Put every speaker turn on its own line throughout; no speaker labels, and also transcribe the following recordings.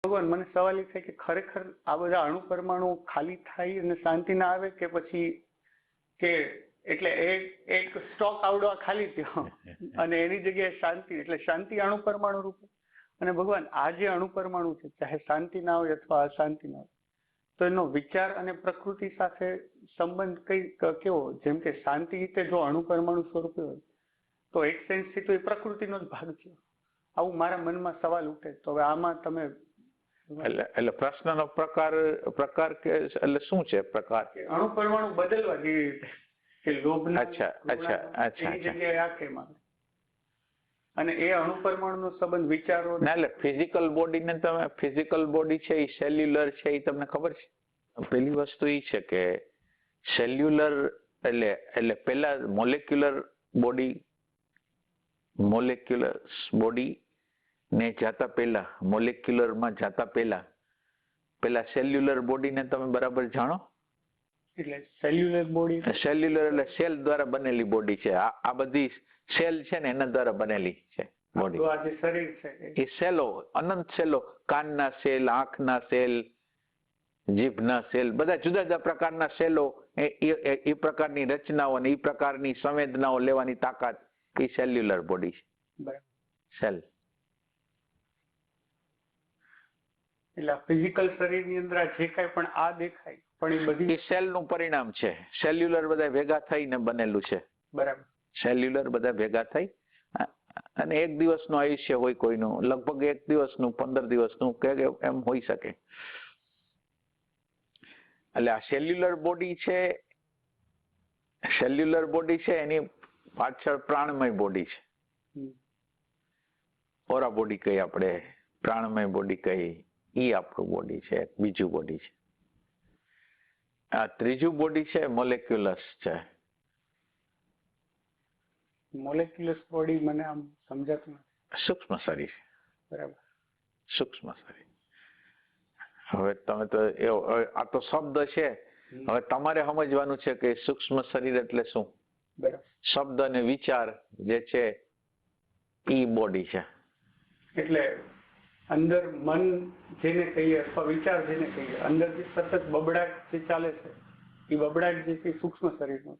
ભગવાન મને સવાલ એ થાય કે ખરેખર આ બધા અણુ પરમાણુ ખાલી થાય અને શાંતિ ના આવે કે પછી કે એટલે એક સ્ટોક આવડો ખાલી થયો અને એની જગ્યાએ શાંતિ, એટલે શાંતિ અણુ પરમાણુ રૂપે. અને ભગવાન આ જે અણુ પરમાણુ છે ચાહે શાંતિ ના હોય અથવા અશાંતિ ના હોય તો એનો વિચાર અને પ્રકૃતિ સાથે સંબંધ કેવો? જેમ કે શાંતિ રીતે જો અણુ પરમાણુ સ્વરૂપે હોય તો એક સેન્સથી તો એ પ્રકૃતિનો જ ભાગ છે. આવું મારા મનમાં સવાલ ઉઠે. તો હવે આમાં તમે
એટલે પ્રશ્નનો પ્રકાર કે એટલે શું છે પ્રકાર?
અણુ પરમાણુ બદલવા જેવી રીતે કે લોભના
અચ્છા
જગ્યાએ આ કેમ આવે અને એ અણુ પરમાણુનો સંબંધ વિચારો
ના, એટલે ફિઝિકલ બોડીને તમે ફિઝિકલ બોડી છે એ સેલ્યુલર છે એ તમને ખબર છે? પેલી વસ્તુ એ છે કે સેલ્યુલર એટલે પેલા મોલેક્યુલર બોડી ને જાતા પહેલા મોલેક્યુલરમાં જાતા પહેલા સેલ્યુલર બોડીને તમે બરાબર જાણો?
એટલે સેલ્યુલર બોડી,
સેલ્યુલર એટલે સેલ દ્વારા બનેલી બોડી છે. આ બધી સેલ છે ને એના દ્વારા બનેલી છે બોડી.
આ જે શરીર છે
એ સેલો, અનંત સેલો, કાનના સેલ, આંખના સેલ, જીભના સેલ, બધા જુદા જુદા પ્રકારના સેલો, એ પ્રકારની રચનાઓ અને એ પ્રકારની સંવેદનાઓ લેવાની તાકાત એ સેલ્યુલર બોડી છે.
બરાબર.
સેલ
એટલે ફિઝિકલ શરીરની અંદર જે કાંઈ પણ આ દેખાય પણ એ બધી
એ સેલનું પરિણામ છે. સેલ્યુલર બધા ભેગા થઈને બનેલું છે.
બરાબર.
સેલ્યુલર બધા ભેગા થઈ અને એક દિવસનું આયુષ્ય હોય કોઈનું, લગભગ 1 દિવસનું, 15 દિવસનું કે એમ હોઈ શકે. એટલે આ સેલ્યુલર બોડી છે એની પાછળ પ્રાણમય બોડી છે. ઓરા બોડી કઈ આપણે, પ્રાણમય બોડી કઈ, ઈ આપણું બોડી છે. બીજું બોડી છે. આ ત્રીજું બોડી છે મોલેક્યુલસ છે.
મોલેક્યુલસ બોડી મને આમ સમજાતું નથી.
સૂક્ષ્મ શરીર.
બરાબર.
સૂક્ષ્મ શરીર. હવે તમે તો આ તો શબ્દ છે. હવે તમારે સમજવાનું છે કે સૂક્ષ્મ શરીર એટલે શું.
બરાબર. શબ્દ
અને વિચાર જે છે ઈ બોડી છે.
એટલે અંદર મન જેને કહીએ અથવા વિચાર જેને કહીએ, અંદર જે સતત બબડાટ જે ચાલે છે એ બબડાટ જે છે સૂક્ષ્મ શરીરનો.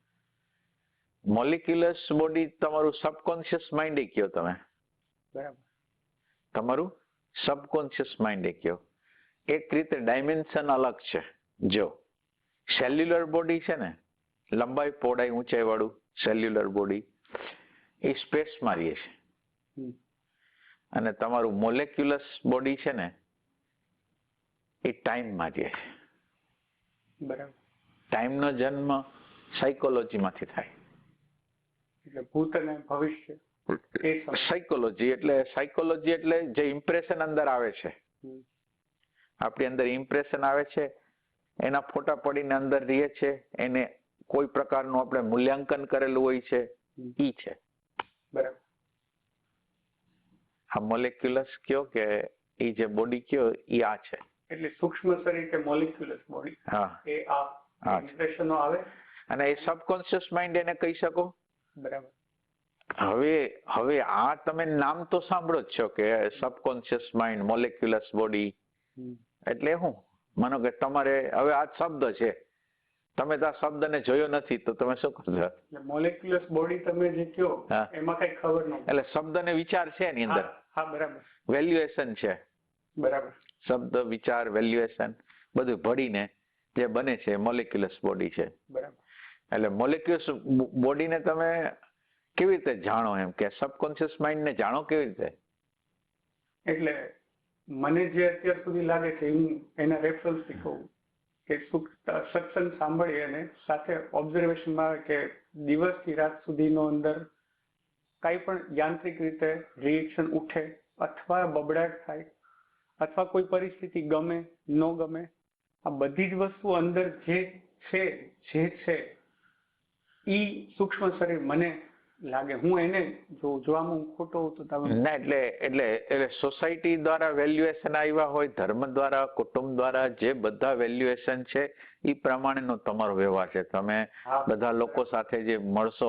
મોલિક્યુલસ બોડી તમારું સબકોન્શિયસ માઇન્ડ કયો તમે.
બરાબર.
તમારું સબકોન્શિયસ માઇન્ડ કયો. એક રીતે ડાયમેન્શન અલગ છે. જો સેલ્યુલર બોડી છે ને, લંબાઈ પહોળાઈ ઊંચાઈ વાળું સેલ્યુલર બોડી એ સ્પેસમાં રહે છે. અને તમારું મોલેક્યુલસ બોડી છે ને એ ટાઈમમાં રહે છે.
બરાબર.
ટાઈમનો જન્મ સાયકોલોજીમાંથી થાય.
એટલે ભૂત અને ભવિષ્ય
સાયકોલોજી એટલે જે ઇમ્પ્રેશન અંદર આવે છે, આપણી અંદર ઇમ્પ્રેશન આવે છે, એના ફોટા પડીને અંદર રહે છે, એને કોઈ પ્રકારનું આપણે મૂલ્યાંકન કરેલું હોય છે, ઈ છે.
બરાબર.
આ મોલેક્યુલસ કયો કે એ જે બોડી કયો એ આ છે.
એટલે સૂક્ષ્મ શરીર કે મોલેક્યુલસ બોડી,
હા,
એ આ ઇમ્પ્રેશનો આવે
અને એ સબકોન્શિયસ માઇન્ડ એને કહી શકો.
બરાબર.
હવે આ તમે નામ તો સાંભળો જ છો કે સબકોન્શિયસ માઇન્ડ, મોલેક્યુલસ બોડી. એટલે શું માનો કે તમારે હવે આ શબ્દ છે, તમે તો આ શબ્દને જોયો નથી તો તમે શું કરશો?
મોલેક્યુલસ બોડી તમે જે કહો એમાં કઈ ખબર ન,
એટલે શબ્દને વિચાર છે એની અંદર.
હા, બરાબર.
વેલ્યુએશન છે.
બરાબર.
શબ્દ, વિચાર, વેલ્યુએશન બધું ભળીને જે બને છે મોલેક્યુલસ બોડી છે.
બરાબર.
એટલે મોલેક્યુલસ બોડીને તમે કેવી રીતે જાણો, એમ કે સબકોન્શિયસ માઇન્ડને જાણો કેવી રીતે?
એટલે મને જે અત્યાર સુધી લાગે છે હું એના રેફરન્સથી કહું કે સત્સંગ સાંભળી અને સાથે ઓબ્ઝર્વેશનમાં આવે કે દિવસથી રાત સુધીનો અંદર કાંઈ પણ યાંત્રિક રીતે રિએક્શન ઉઠે અથવા બબડાટ થાય અથવા કોઈ પરિસ્થિતિ ગમે ન ગમે, આ બધી જ વસ્તુ અંદર જે છે ઈ સૂક્ષ્મ શરીર મને લાગે. હું એને જોવામાં ખોટો હોઉં તો તમે
ના, એટલે સોસાયટી દ્વારા વેલ્યુએશન આવ્યા હોય, ધર્મ દ્વારા, કુટુંબ દ્વારા જે બધા વેલ્યુએશન છે એ પ્રમાણેનો તમારો વ્યવહાર છે. તમે બધા લોકો સાથે જે મળશો,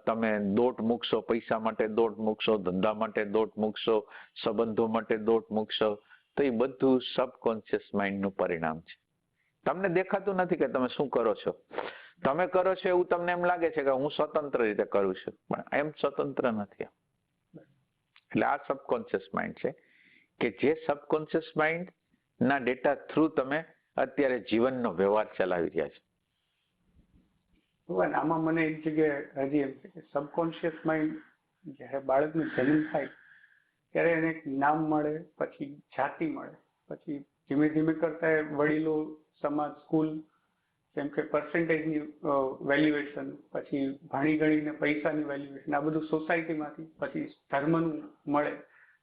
તમે દોટ મૂકશો, પૈસા માટે દોટ મૂકશો, ધંધા માટે દોટ મૂકશો, સંબંધો માટે દોટ મૂકશો, તો એ બધું સબકોન્શિયસ માઇન્ડનું પરિણામ છે. તમને દેખાતું નથી કે તમે શું કરો છો. તમે કરો છો એવું તમને એમ લાગે છે કે હું સ્વતંત્ર રીતે કરું છું, પણ એમ સ્વતંત્ર નથી. એટલે આ સબકોન્શિયસ માઇન્ડ છે કે જે સબકોન્શિયસ માઇન્ડ ના ડેટા થ્રુ તમે અત્યારે જીવનનો વ્યવહાર ચલાવી રહ્યા છો.
આમાં મને એક જગ્યાએ હજી એમ છે કે સબકોન્શિયસ માઇન્ડ જ્યારે બાળકનો જન્મ થાય ત્યારે એને એક નામ મળે, પછી જાતિ મળે, પછી ધીમે ધીમે કરતા વડીલો, સમાજ, સ્કૂલ, જેમ કે પર્સન્ટેજની વેલ્યુએશન, પછી ભણી ગણીને પૈસાની વેલ્યુએશન, આ બધું સોસાયટીમાંથી, પછી ધર્મનું મળે,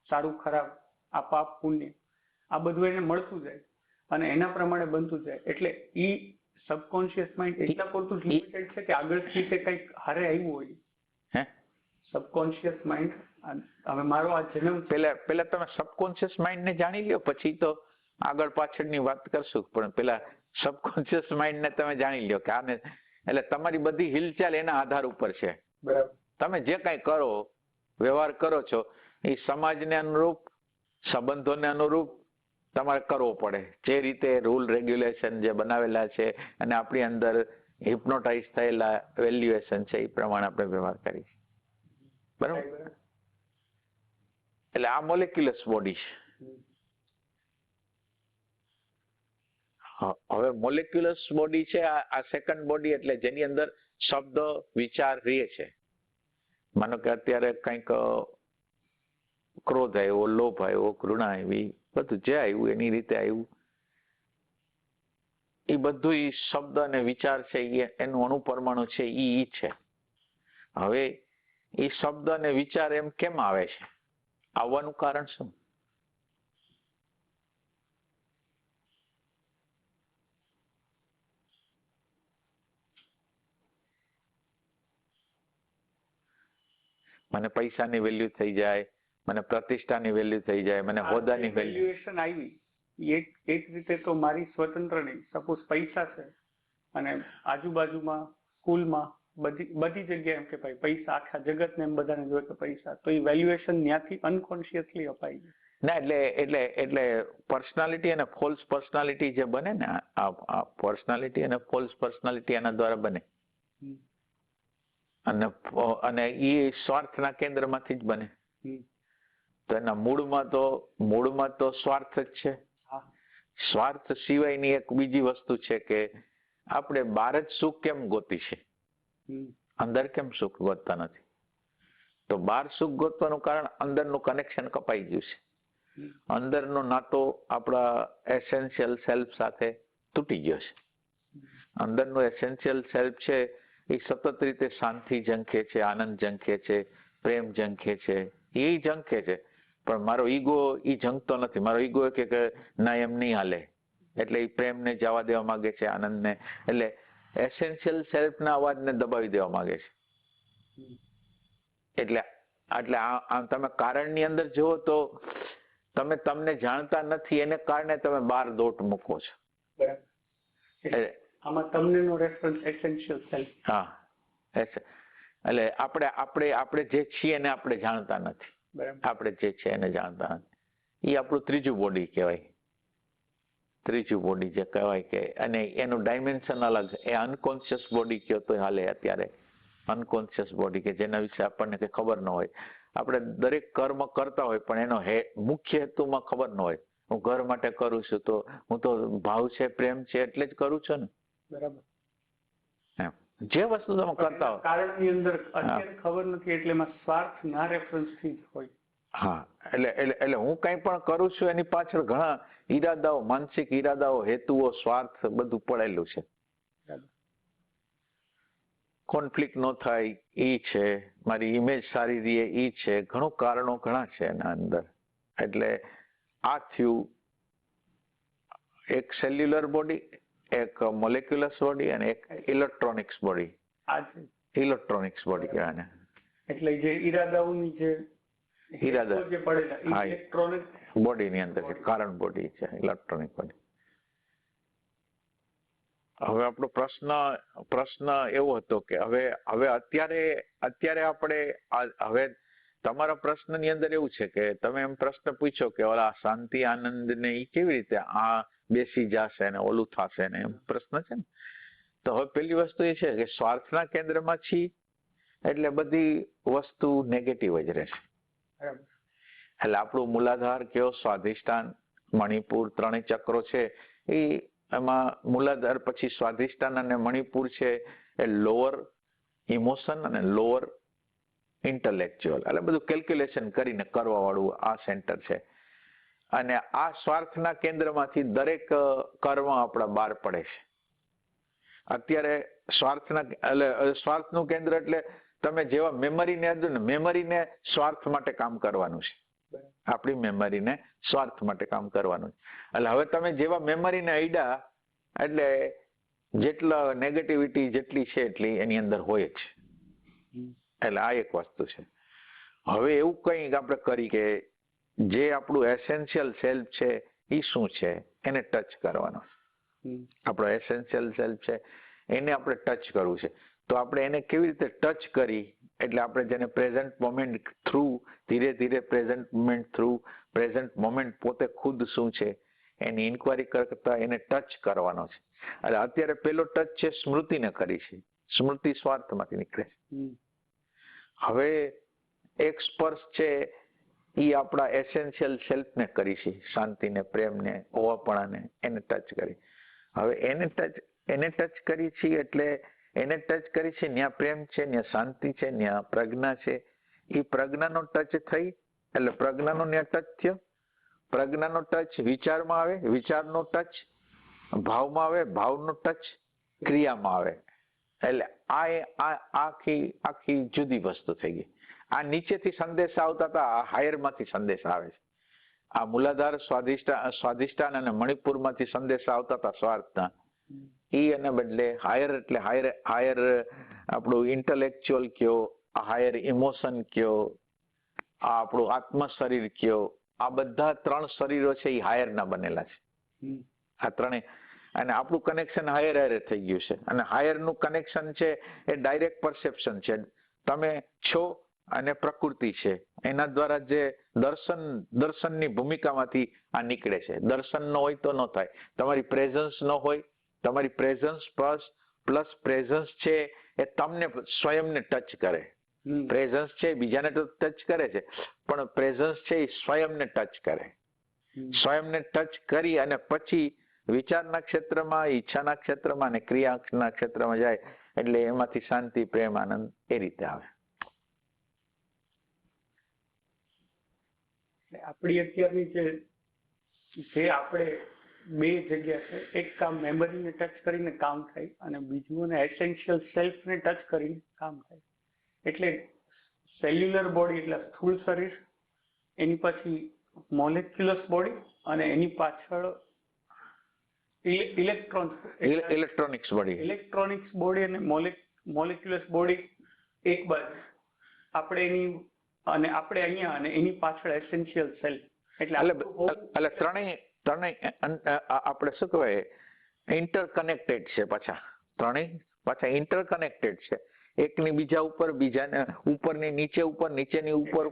સારું ખરાબ, આ પાપ પુણ્ય, આ બધું એને મળતું જાય અને એના પ્રમાણે બનતું જાય. એટલે ઈ સબકોન્શિયસ માઇન્ડ એટલા પૂરતું લિમિટેડ છે કે આગળ રીતે કંઈક હારે આવ્યું હોય. સબકોન્શિયસ માઇન્ડ હવે મારો આ જન્મ,
પેલા તમે સબકોન્શિયસ માઇન્ડ ને જાણી લ્યો, પછી તો આગળ પાછળની વાત કરશું. પણ પેલા સબકોન્શિયસ માઇન્ડ ને તમે જાણી લ્યો કે આને, એટલે તમારી બધી હિલચાલ એના આધાર ઉપર છે.
બરાબર.
તમે જે કાંઈ કરો, વ્યવહાર કરો છો, એ સમાજને અનુરૂપ, સંબંધોને અનુરૂપ તમારે કરવો પડે. જે રીતે રૂલ રેગ્યુલેશન જે બનાવેલા છે અને આપણી અંદર હિપ્નોટાઇઝ થયેલા વેલ્યુએશન છે એ પ્રમાણે આપણે વ્યવહાર કરીએ. બરાબર. એટલે આ મોલેક્યુલસ બોડી છે. હવે મોલેક્યુલસ બોડી છે આ સેકન્ડ બોડી, એટલે જેની અંદર શબ્દ, વિચાર રહે છે. માનો કે અત્યારે કંઈક ક્રોધ આવ્યો, લોભ આવ્યો, ઘૃણા આવી, બધું જે આવ્યું એની રીતે આવ્યું, એ બધું ઈ શબ્દ અને વિચાર છે, એનું અણુપરમાણુ છે, ઈ છે. હવે એ શબ્દ અને વિચાર એમ કેમ આવે છે? આવવાનું કારણ શું? મને પૈસાની વેલ્યુ થઈ જાય, મને પ્રતિષ્ઠાની વેલ્યુ થઈ જાય, મને હોદ્દાની
વેલ્યુએશન આવી, એક રીતે તો મારી સ્વતંત્ર નહીં. સપોઝ પૈસા છે અને આજુબાજુમાં, સ્કૂલમાં, બધી જગ્યાએ એમ કે ભાઈ પૈસા, આખા જગતને એમ બધાને જોઈએ કે પૈસા, તો એ વેલ્યુએશન ત્યાંથી અનકોન્શિયસલી અપાઈ ગયું.
ના, એટલે પર્સનાલિટી અને ફોલ્સ પર્સનાલિટી જે બને ને, આ પર્સનાલિટી અને ફોલ્સ પર્સનાલિટી એના દ્વારા બને. અને એ સ્વાર્થના કેન્દ્રમાંથી જ બને. તો એના મૂળમાં તો સ્વાર્થ જ છે. સ્વાર્થ સિવાયની એક બીજી વસ્તુ છે કે આપણે બહાર જ સુખ કેમ ગોતી છે, અંદર કેમ સુખ ગોતતા નથી? તો બહાર સુખ ગોતવાનું કારણ અંદરનું કનેક્શન કપાઈ ગયું છે. અંદરનો નાતો આપણા એસેન્શિયલ સેલ્ફ સાથે તૂટી ગયો છે. અંદરનો એસેન્શિયલ સેલ્ફ છે એ સતત રીતે શાંતિ ઝંખે છે, આનંદ ઝંખે છે, પ્રેમ ઝંખે છે, એ ઝંખે છે. પણ મારો ઈગો એ ઝંખતો નથી. મારો ઈગો કે ના, એમ નહીં હાલે, એટલે એ પ્રેમને જવા દેવા માંગે છે, આનંદને, એટલે એસેન્શિયલ સેલ્ફના અવાજને દબાવી દેવા માંગે છે. એટલે આમ તમે કારણની અંદર જુઓ તો તમને જાણતા નથી, એને કારણે તમે બહાર દોટ મૂકો છો.
આમાં તમને નો રેફરન્સ એસેન્શિયલ સેલ્ફ.
હા, એટલે આપણે જે છીએ એને આપણે જાણતા નથી. આપણે જે છે એને જાણતા નથી. એ આપણું ત્રીજું બોડી કહેવાય. ત્રીજું બોડી જે કહેવાય કે, અને એનું ડાયમેન્શન અલગ. એ અનકોન્શિયસ બોડી કયો તો હાલે અત્યારે. અનકોન્શિયસ બોડી કે જેના વિશે આપણને કઈ ખબર ન હોય. આપણે દરેક કર્મ કરતા હોય પણ એનો મુખ્ય હેતુમાં ખબર ન હોય. હું ઘર માટે કરું છું તો હું તો ભાવ છે, પ્રેમ છે એટલે જ કરું છું ને.
બરાબર.
જે વસ્તુ તમે કરતા હો
કારણની અંદર અત્યારે ખબર નથી, એટલે એમાં સ્વાર્થ ના રેફરન્સ થી જ હોય.
હા, એટલે હું કંઈ પણ કરું છું એની પાછળ ઘણા ઈરાદાઓ, માનસિક ઈરાદાઓ, હેતુઓ, સ્વાર્થ બધું પડેલું છે. કોન્ફ્લિક્ટ ન થાય એ છે, મારી ઇમેજ સારી રહે એ છે, ઘણું કારણો ઘણા છે એના અંદર. એટલે આ થયું એક સેલ્યુલર બોડી, એક મોલેક્યુલસ બોડી અને એક ઇલેક્ટ્રોનિક્સ બોડી. ઇલેક્ટ્રોનિક્સ બોડી કહેવાય.
એટલે જે ઈરાદાઓની જે પડેલા ઇલેક્ટ્રોનિક
બોડીની અંદર છે, કારણ બોડી છે ઇલેક્ટ્રોનિક બોડી. હવે આપણો પ્રશ્ન એવો હતો કે હવે અત્યારે આપણે હવે તમારા પ્રશ્નની અંદર એવું છે કે તમે એમ પ્રશ્ન પૂછ્યો કે ઓલા શાંતિ આનંદ ને એ કેવી રીતે આ બેસી જશે ને ઓલું થશે ને એમ પ્રશ્ન છે ને. તો હવે પેલી વસ્તુ એ છે કે સ્વાર્થના કેન્દ્રમાં છીએ એટલે બધી વસ્તુ નેગેટિવ જ રહેશે. એટલે આપણું મૂલાધાર કયો, સ્વાધિષ્ઠાન, મણિપુર, ત્રણેય ચક્રો છે એ એમાં મૂલાધાર પછી સ્વાધિષ્ઠાન અને મણિપુર છે એ લોઅર ઇમોશન અને લોઅર ઇન્ટેલેક્ચ્યુઅલ એટલે બધું કેલ્ક્યુલેશન કરીને કરવા વાળું આ સેન્ટર છે. અને આ સ્વાર્થના કેન્દ્રમાંથી દરેક કર્મ આપણા બહાર પડે છે. અત્યારે સ્વાર્થનું કેન્દ્ર એટલે તમે જેવા મેમરીને સ્વાર્થ માટે કામ કરવાનું છે. આપણી મેમરીને સ્વાર્થ માટે કામ કરવાનું છે. એટલે હવે તમે જેવા મેમરીને અડ્યા એટલે જેટલા નેગેટિવિટી જેટલી છે એટલી એની અંદર હોય જ. એટલે આ એક વસ્તુ છે. હવે એવું કંઈક આપણે કરી કે જે આપણું એસેન્શિયલ સેલ્ફ છે એ શું છે એને ટચ કરવાનો. આપણો એસેન્શિયલ સેલ્ફ છે એને આપણે ટચ કરવું છે. તો આપણે એને કેવી રીતે ટચ કરી એટલે આપણે જેને પ્રેઝન્ટ મોમેન્ટ થ્રુ ધીરે ધીરે પ્રેઝન્ટ મોમેન્ટ પોતે ખુદ શું છે એની ઇન્ક્વાયરી કરતા એને ટચ કરવાનો છે. એટલે અત્યારે પેલો ટચ છે સ્મૃતિને કરી છે. સ્મૃતિ સ્વાર્થમાંથી નીકળે છે. હવે એક સ્પર્શ છે એ આપણા એસેન્શિયલ સેલ્ફને કરી છે, શાંતિને, પ્રેમને, ઓવાપણાને એને ટચ કરી. હવે એને ટચ કરી છે એટલે એને ટચ કરી છે ત્યાં પ્રેમ છે, ત્યાં શાંતિ છે, ત્યાં પ્રજ્ઞા છે. એ પ્રજ્ઞાનો ટચ થઈ એટલે પ્રજ્ઞાનો ત્યાં ટચ થયો. પ્રજ્ઞાનો ટચ વિચારમાં આવે, વિચારનો ટચ ભાવમાં આવે, ભાવનો ટચ ક્રિયામાં આવે. એટલે આ આખી જુદી વસ્તુ થઈ ગઈ. આ નીચેથી સંદેશ આવતા હતા, હાયર માંથી સંદેશ આવે છે. આ મૂલાધાર, સ્વાધિષ્ઠાન અને મણિપુરમાંથી સંદેશ આવતા હતા સ્વાર્થના. એ એને બદલે હાયર એટલે હાયર આપણું ઇન્ટેલેક્ચ્યુઅલ કયો, હાયર ઇમોશન કયો, આ આપણું આત્મ શરીર કયો, આ બધા 3 શરીરો છે એ હાયર ના બનેલા છે. આ ત્રણેય અને આપણું કનેક્શન હાયર થઈ ગયું છે. અને હાયર નું કનેક્શન છે એ ડાયરેક્ટ પરસેપ્શન છે. તમે છો અને પ્રકૃતિ છે એના દ્વારા જે દર્શનની ભૂમિકામાંથી આ નીકળે છે. દર્શન ન હોય તો ન થાય. તમારી પ્રેઝન્સ ન હોય, તમારી પ્રેઝન્સ પ્લસ પ્રેઝન્સ છે એ તમને સ્વયંને ટચ કરે. પ્રેઝન્સ છે બીજાને તો ટચ કરે છે પણ પ્રેઝન્સ છે એ સ્વયંને ટચ કરે. સ્વયંને ટચ કરી અને પછી વિચારના ક્ષેત્રમાં, ઈચ્છાના ક્ષેત્રમાં અને ક્રિયાના ક્ષેત્રમાં જાય એટલે એમાંથી શાંતિ, પ્રેમ, આનંદ એ રીતે આવે.
આપણી અત્યારની જે આપણે બે જગ્યા છે, એક કામ મેમરીને ટચ કરીને કામ થાય અને બીજું અને એસેન્શિયલ સેલ્ફને ટચ કરીને કામ થાય. એટલે સેલ્યુલર બોડી એટલે સ્થૂળ શરીર, એની પછી મોલેક્યુલસ બોડી અને એની પાછળ ઇલેક્ટ્રોનિક્સ બોડી અને મોલેક્યુલસ બોડી એક બાજુ આપણે અહીંયા અને એની પાછળ એસેન્શિયલ સેલ્ફ.
એટલે ત્રણેય આપણે શું કહેવાય ઇન્ટરકનેક્ટેડ છે. ત્રણેય પાછા ઇન્ટરકનેક્ટેડ છે. એકની બીજા ઉપર, બીજાને ઉપરની નીચે ઉપર, નીચેની ઉપર.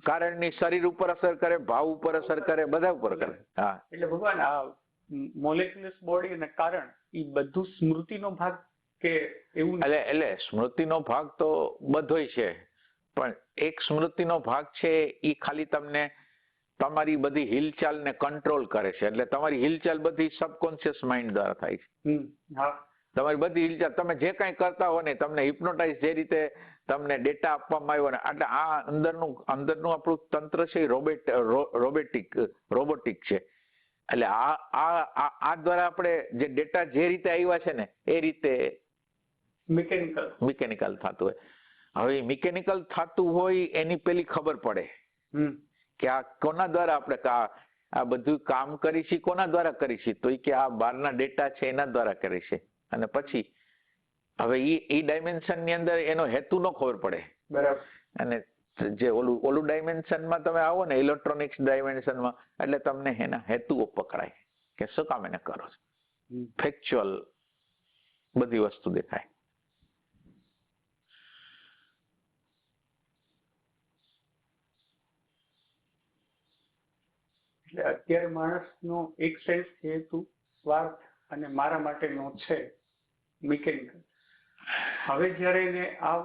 કારણની શરીર ઉપર અસર કરે, ભાવ ઉપર અસર કરે, બધા ઉપર કરે. હા,
એટલે ભગવાન આ મોલેક્યુલસ બોડી અને કારણ એ બધું સ્મૃતિનો ભાગ કે એવું?
એટલે સ્મૃતિનો ભાગ તો બધોય છે પણ એક સ્મૃતિનો ભાગ છે એ ખાલી તમને તમારી બધી હિલચાલને કંટ્રોલ કરે છે. એટલે તમારી હિલચાલ બધી સબકોન્શિયસ માઇન્ડ દ્વારા થાય છે. તમારી બધી હિલચાલ તમે જે કાંઈ કરતા હો ને તમને હિપ્નોટાઇઝ જે રીતે તમને ડેટા આપવામાં આવ્યો ને એટલે આ અંદરનું આપણું તંત્ર છે રોબોટિક છે. એટલે આ દ્વારા આપણે જે ડેટા જે રીતે આવ્યા છે ને એ રીતે મિકેનિકલ થતું હોય. હવે મિકેનિકલ થતું હોય એની પેલી ખબર પડે કે આ કોના દ્વારા આપણે આ બધું કામ કરી છે, કોના દ્વારા કરી છે, તો કે આ બહારના ડેટા છે એના દ્વારા કરી છે. અને પછી હવે એ ડાયમેન્શન ની અંદર એનો હેતુ ન ખબર પડે.
બરાબર.
અને જે ઓલું ડાયમેન્શનમાં તમે આવો ને ઇલેક્ટ્રોનિક્સ ડાયમેન્શનમાં એટલે તમને એના હેતુઓ પકડાય કે શું કામ એને કરો છો. ફેક્ચ્યુઅલ બધી વસ્તુ દેખાય.
એટલે અત્યારે માણસનો એક સેન્સ હેતુ સ્વાર્થ અને મારા માટેનો છે મિકેનિકલ. હવે જયારે એને આ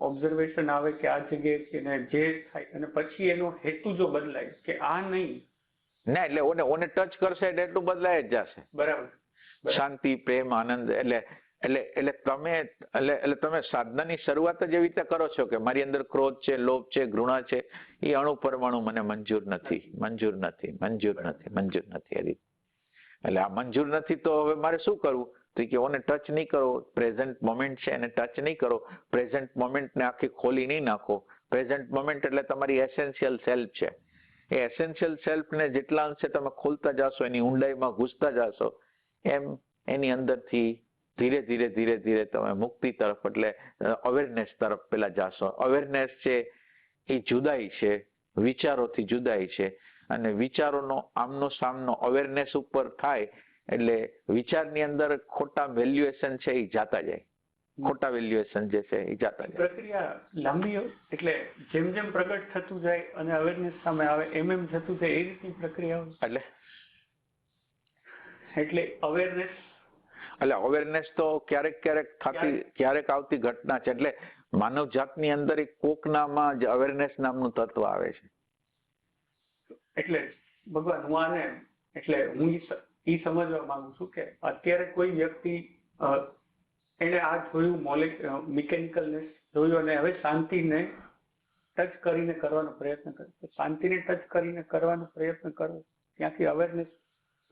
ઓબ્ઝર્વેશન આવે કે આ જગ્યાએ એને જે થાય અને પછી એનો હેતુ જો બદલાય કે આ નહીં
ના, એટલે ઓને ટચ કરશે એટલે એટલું બદલાય જ જશે.
બરાબર.
શાંતિ, પ્રેમ, આનંદ, એટલે તમે સાધનાની શરૂઆત જ એવી રીતે કરો છો કે મારી અંદર ક્રોધ છે, લોભ છે, ઘૃણા છે, એ અણુ પરમાણુ મને મંજૂર નથી, મંજૂર નથી, મંજૂર નથી, મંજૂર નથી. એ રીતે એટલે આ મંજૂર નથી તો હવે મારે શું કરવું? તો કે ઓને ટચ નહીં કરો. પ્રેઝન્ટ મોમેન્ટ છે એને ટચ નહીં કરો. પ્રેઝન્ટ મોમેન્ટને આખી ખોલી નહીં નાખો. પ્રેઝન્ટ મોમેન્ટ એટલે તમારી એસેન્શિયલ સેલ્ફ છે. એ એસેન્શિયલ સેલ્ફને જેટલા અંશે તમે ખોલતા જાશો, એની ઊંડાઈમાં ઘૂસતા જાશો, એમ એની અંદરથી ધીરે ધીરે ધીરે ધીરે તમે મુક્તિ તરફ એટલે અવેરનેસ તરફ પેલા જાશો. અવેરનેસ છે એ જુદાઈ છે, વિચારોથી જુદાઈ છે, અને વિચારોનો આમનો સામનો અવેરનેસ ઉપર થાય એટલે વિચારની અંદર ખોટા વેલ્યુએશન છે એ જાતા જાય. ખોટા વેલ્યુએશન જે છે એ જાતા જાય.
પ્રક્રિયા લાંબી એટલે જેમ જેમ પ્રગટ થતું જાય અને અવેરનેસ સામે આવે એમ એમ થતું જાય એ રીતની પ્રક્રિયા. એટલે
અવેરનેસ તો ક્યારેક ક્યારેક થતી, ક્યારેક આવતી ઘટના છે. એટલે માનવ જાતની અંદર એક કોકનામાં જ અવેરનેસ નામનું તત્વ આવે છે.
એટલે ભગવાન હું આને એટલે હું ઈ સમજવા માંગુ છું કે અત્યારે કોઈ વ્યક્તિ એને આ જોયું મિકેનિકલનેસ જોયું અને હવે શાંતિને ટચ કરીને કરવાનો પ્રયત્ન કરે. શાંતિને ટચ કરીને કરવાનો પ્રયત્ન કરો ત્યાંથી અવેરનેસ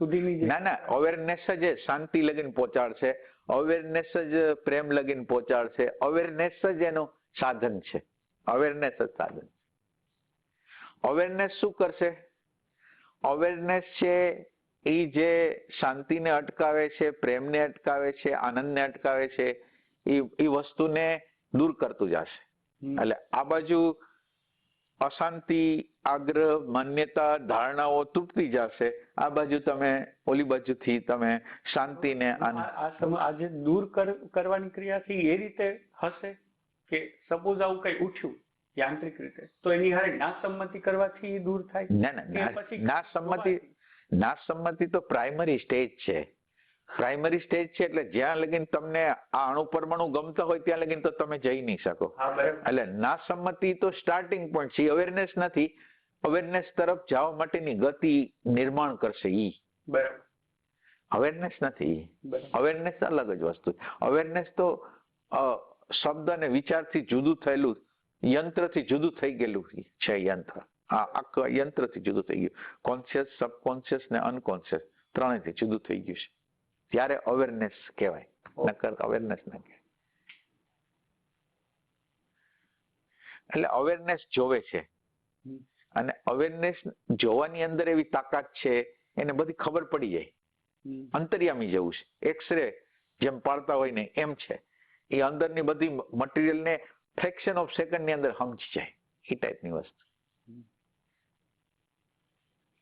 સુધીની ના,
અવેરનેસ જ શાંતિ લગીને પહોંચાડશે, અવેરનેસ જ પ્રેમ લગીને પહોંચાડશે, અવેરનેસ જ એનું સાધન છે. અવેરનેસ જ સાધન. અવેરનેસ શું કરશે? અવેરનેસ છે એ જે શાંતિને અટકાવે છે, પ્રેમને અટકાવે છે, આનંદને અટકાવે છે, એ વસ્તુને દૂર કરતું જશે. એટલે આ બાજુ અશાંતિ, આગ્રહ, માન્યતા, ધારણાઓ તૂટતી જશે. આ બાજુ તમે ઓલી બાજુથી તમે શાંતિને
આજે દૂર કરવાની ક્રિયા છે એ રીતે હશે કે સપોઝ આવું કઈ ઉઠ્યું યાંત્રિક રીતે તો એની હારે નાસંમતિ કરવાથી દૂર થાય?
નાસંમતિ તો પ્રાઇમરી સ્ટેજ છે. પ્રાઇમરી સ્ટેજ છે એટલે જ્યાં લગીને તમને આ અણુ પરમાણુ ગમતા હોય ત્યાં લગીને તો તમે જઈ નહીં શકો. એટલે નાસંમતિ તો સ્ટાર્ટિંગ પોઈન્ટ છે. અવેરનેસ નથી. અવેરનેસ તરફ જવા માટેની ગતિ નિર્માણ કરશે ઈ. અવેરનેસ નથી. અવેરનેસ અલગ જ વસ્તુ. અવેરનેસ તો શબ્દ અને વિચારથી જુદું થયેલું, યંત્રથી જુદું થઈ ગયેલું છે. યંત્ર આખા યંત્રથી જુદું થઈ ગયું. કોન્શિયસ, સબકોન્શિયસ ને અનકોન્શિયસ ત્રણેયથી જુદું થઈ ગયું છે. ત્યારે અવેરનેસ કહેવાય, નકર અવેરનેસ ના કહેવાય. એટલે અવેરનેસ જોવે છે અને અવેરનેસ જોવાની અંદર એવી તાકાત છે એને બધી ખબર પડી જાય. અંતર્યામી જેવું છે. એક્સરે જેમ પાડતા હોય ને એમ છે. એ અંદરની બધી મટીરિયલ ને ફ્રેક્શન ઓફ સેકન્ડ ની અંદર સમજી જાય. એ ટાઈપની વસ્તુ.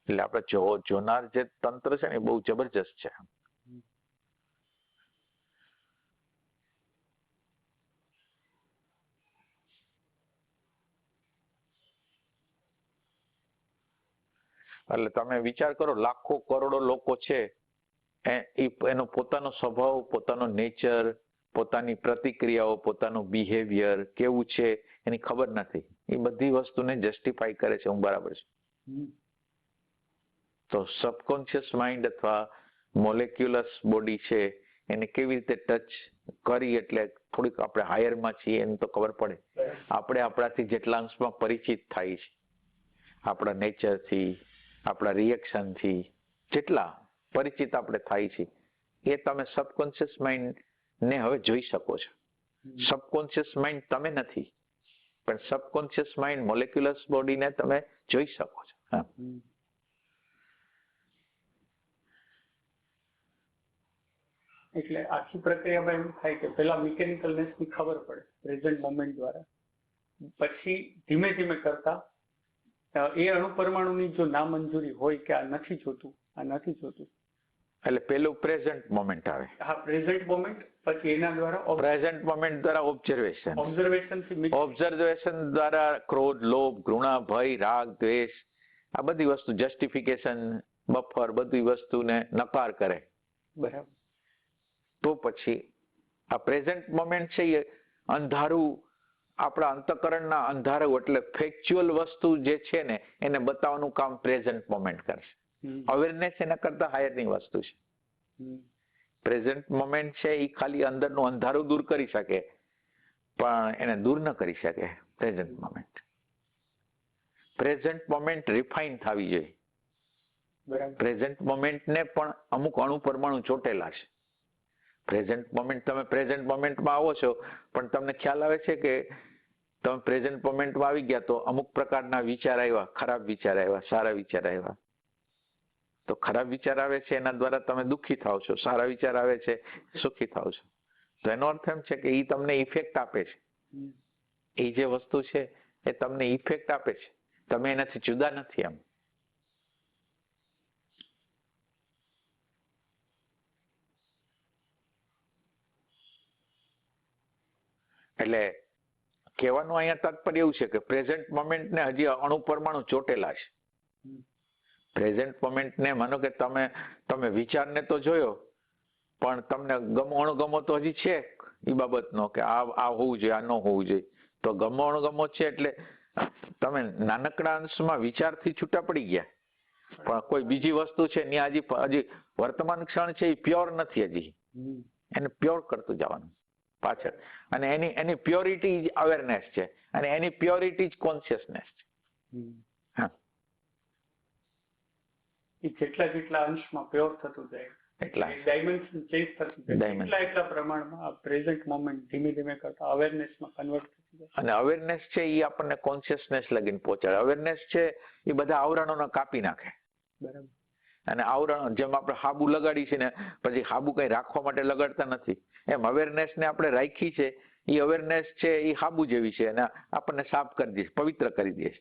એટલે આપણે જોનાર જે તંત્ર છે ને એ બહુ જબરજસ્ત છે. એટલે તમે વિચાર કરો, લાખો કરોડો લોકો છે, એનો પોતાનો સ્વભાવ, પોતાનો નેચર, પોતાની પ્રતિક્રિયાઓ, પોતાનું બિહેવિયર કેવું છે એની ખબર નથી. એ બધી વસ્તુને જસ્ટિફાઈ કરે છે હું બરાબર છું. તો સબકોન્શિયસ માઇન્ડ અથવા મોલેક્યુલસ બોડી છે એને કેવી રીતે ટચ કરી એટલે થોડીક આપણે હાયરમાં છીએ એની તો ખબર પડે. આપણે આપણાથી જેટલા અંશમાં પરિચિત થાય છે, આપણા નેચરથી, આપણા રિએક્શનથી જેટલા પરિચિત આપણે થાય છે એ તમે સબકોન્શિયસ માઇન્ડ ને હવે જોઈ શકો છો. સબકોન્શિયસ માઇન્ડ તમે નથી, પણ સબકોન્શિયસ માઇન્ડ મોલેક્યુલસ બોડીને તમે જોઈ શકો છો.
એટલે આખી પ્રક્રિયામાં એવું થાય કે પેલા મિકેનિકલનેસ ની ખબર પડે પ્રેઝન્ટ મોમેન્ટ દ્વારા, પછી ધીમે ધીમે કરતા એ અણુ પરમાણુની જો નામંજૂરી હોય કે આ નથી જોતું, આ નથી જોતું,
એટલે પેલું પ્રેઝન્ટ મોમેન્ટ આવે.
હા, પ્રેઝન્ટ મોમેન્ટ, પછી એના દ્વારા
પ્રેઝન્ટ મોમેન્ટ દ્વારા ઓબ્ઝર્વેશન. ઓબ્ઝર્વેશન દ્વારા ક્રોધ, લોભ, ઘૃણા, ભય, રાગ, દ્વેષ, આ બધી વસ્તુ, જસ્ટિફિકેશન, બફર, બધી વસ્તુને નકાર કરે.
બરાબર.
તો પછી આ પ્રેઝન્ટ મોમેન્ટ છે એ અંધારું, આપણા અંતઃકરણના અંધારું, એટલે ફેક્ચ્યુઅલ વસ્તુ જે છે ને એને બતાવવાનું કામ પ્રેઝન્ટ મોમેન્ટ કરશે. અવેરનેસ એના કરતા હાયરની વસ્તુ છે. પ્રેઝન્ટ મોમેન્ટ છે એ ખાલી અંદરનું અંધારું દૂર કરી શકે, પણ એને દૂર ન કરી શકે present moment. Present moment refine થવી જોઈએ. પ્રેઝન્ટ મોમેન્ટને પણ અમુક અણુ પરમાણુ ચોટેલા છે. પ્રેઝન્ટ મોમેન્ટ, તમે પ્રેઝન્ટ મોમેન્ટમાં આવો છો, પણ તમને ખ્યાલ આવે છે કે તમે પ્રેઝન્ટ મોમેન્ટમાં આવી ગયા તો અમુક પ્રકારના વિચાર આવ્યા, ખરાબ વિચાર આવ્યા, સારા વિચાર આવ્યા. તો ખરાબ વિચાર આવે છે એના દ્વારા તમે દુઃખી થાવ છો, સારા વિચાર આવે છે સુખી થાવ છો. તો એનો અર્થ એમ છે કે એ તમને ઇફેક્ટ આપે છે. એ જે વસ્તુ છે એ તમને ઇફેક્ટ આપે છે, તમે એનાથી જુદા નથી. એમ એટલે કહેવાનું અહીંયા તાત્પર્ય એવું છે કે પ્રેઝન્ટ મોમેન્ટને હજી અણુ પરમાણુ ચોટેલા છે. પ્રેઝન્ટ મોમેન્ટને માનો કે તમે વિચારને તો જોયો, પણ તમને ગમો અણગમો તો હજી છે એ બાબતનો કે આ હોવું જોઈએ, આ ન હોવું જોઈએ. તો ગમો અણગમો છે એટલે તમે નાનકડા અંશમાં વિચારથી છૂટા પડી ગયા, પણ કોઈ બીજી વસ્તુ છે ત્યાં હજી વર્તમાન ક્ષણ છે એ પ્યોર નથી હજી. એને પ્યોર કરતું જવાનું પાછળ, અને એની પ્યોરિટી જ અવેરનેસ છે, અને એની પ્યોરિટી જ કોન્શિયસનેસ છે. હા,
એ જેટલા અંશમાં પ્યોર થતું જાય
એટલા
ડાયમેન્શન ચેન્જ થતું જાય, એટલા પ્રમાણમાં પ્રેઝન્ટ મોમેન્ટ ધીમે ધીમે કરતા અવેરનેસમાં કન્વર્ટ થતું જાય.
અને અવેરનેસ છે એ આપણને કોન્શિયસનેસ લગીને પહોંચાડે. અવેરનેસ છે એ બધા આવરણોને કાપી નાખે.
બરાબર.
અને આવરણ, જેમ આપણે હાબુ લગાડી છે ને પછી હાબુ કઈ રાખવા માટે લગાડતા નથી, એમ અવેરનેસ ને આપણે રાખી છે. એ અવેરનેસ છે એ હાબુ જેવી છે, અને આપણને સાફ કરી દે છે, પવિત્ર કરી દે છે.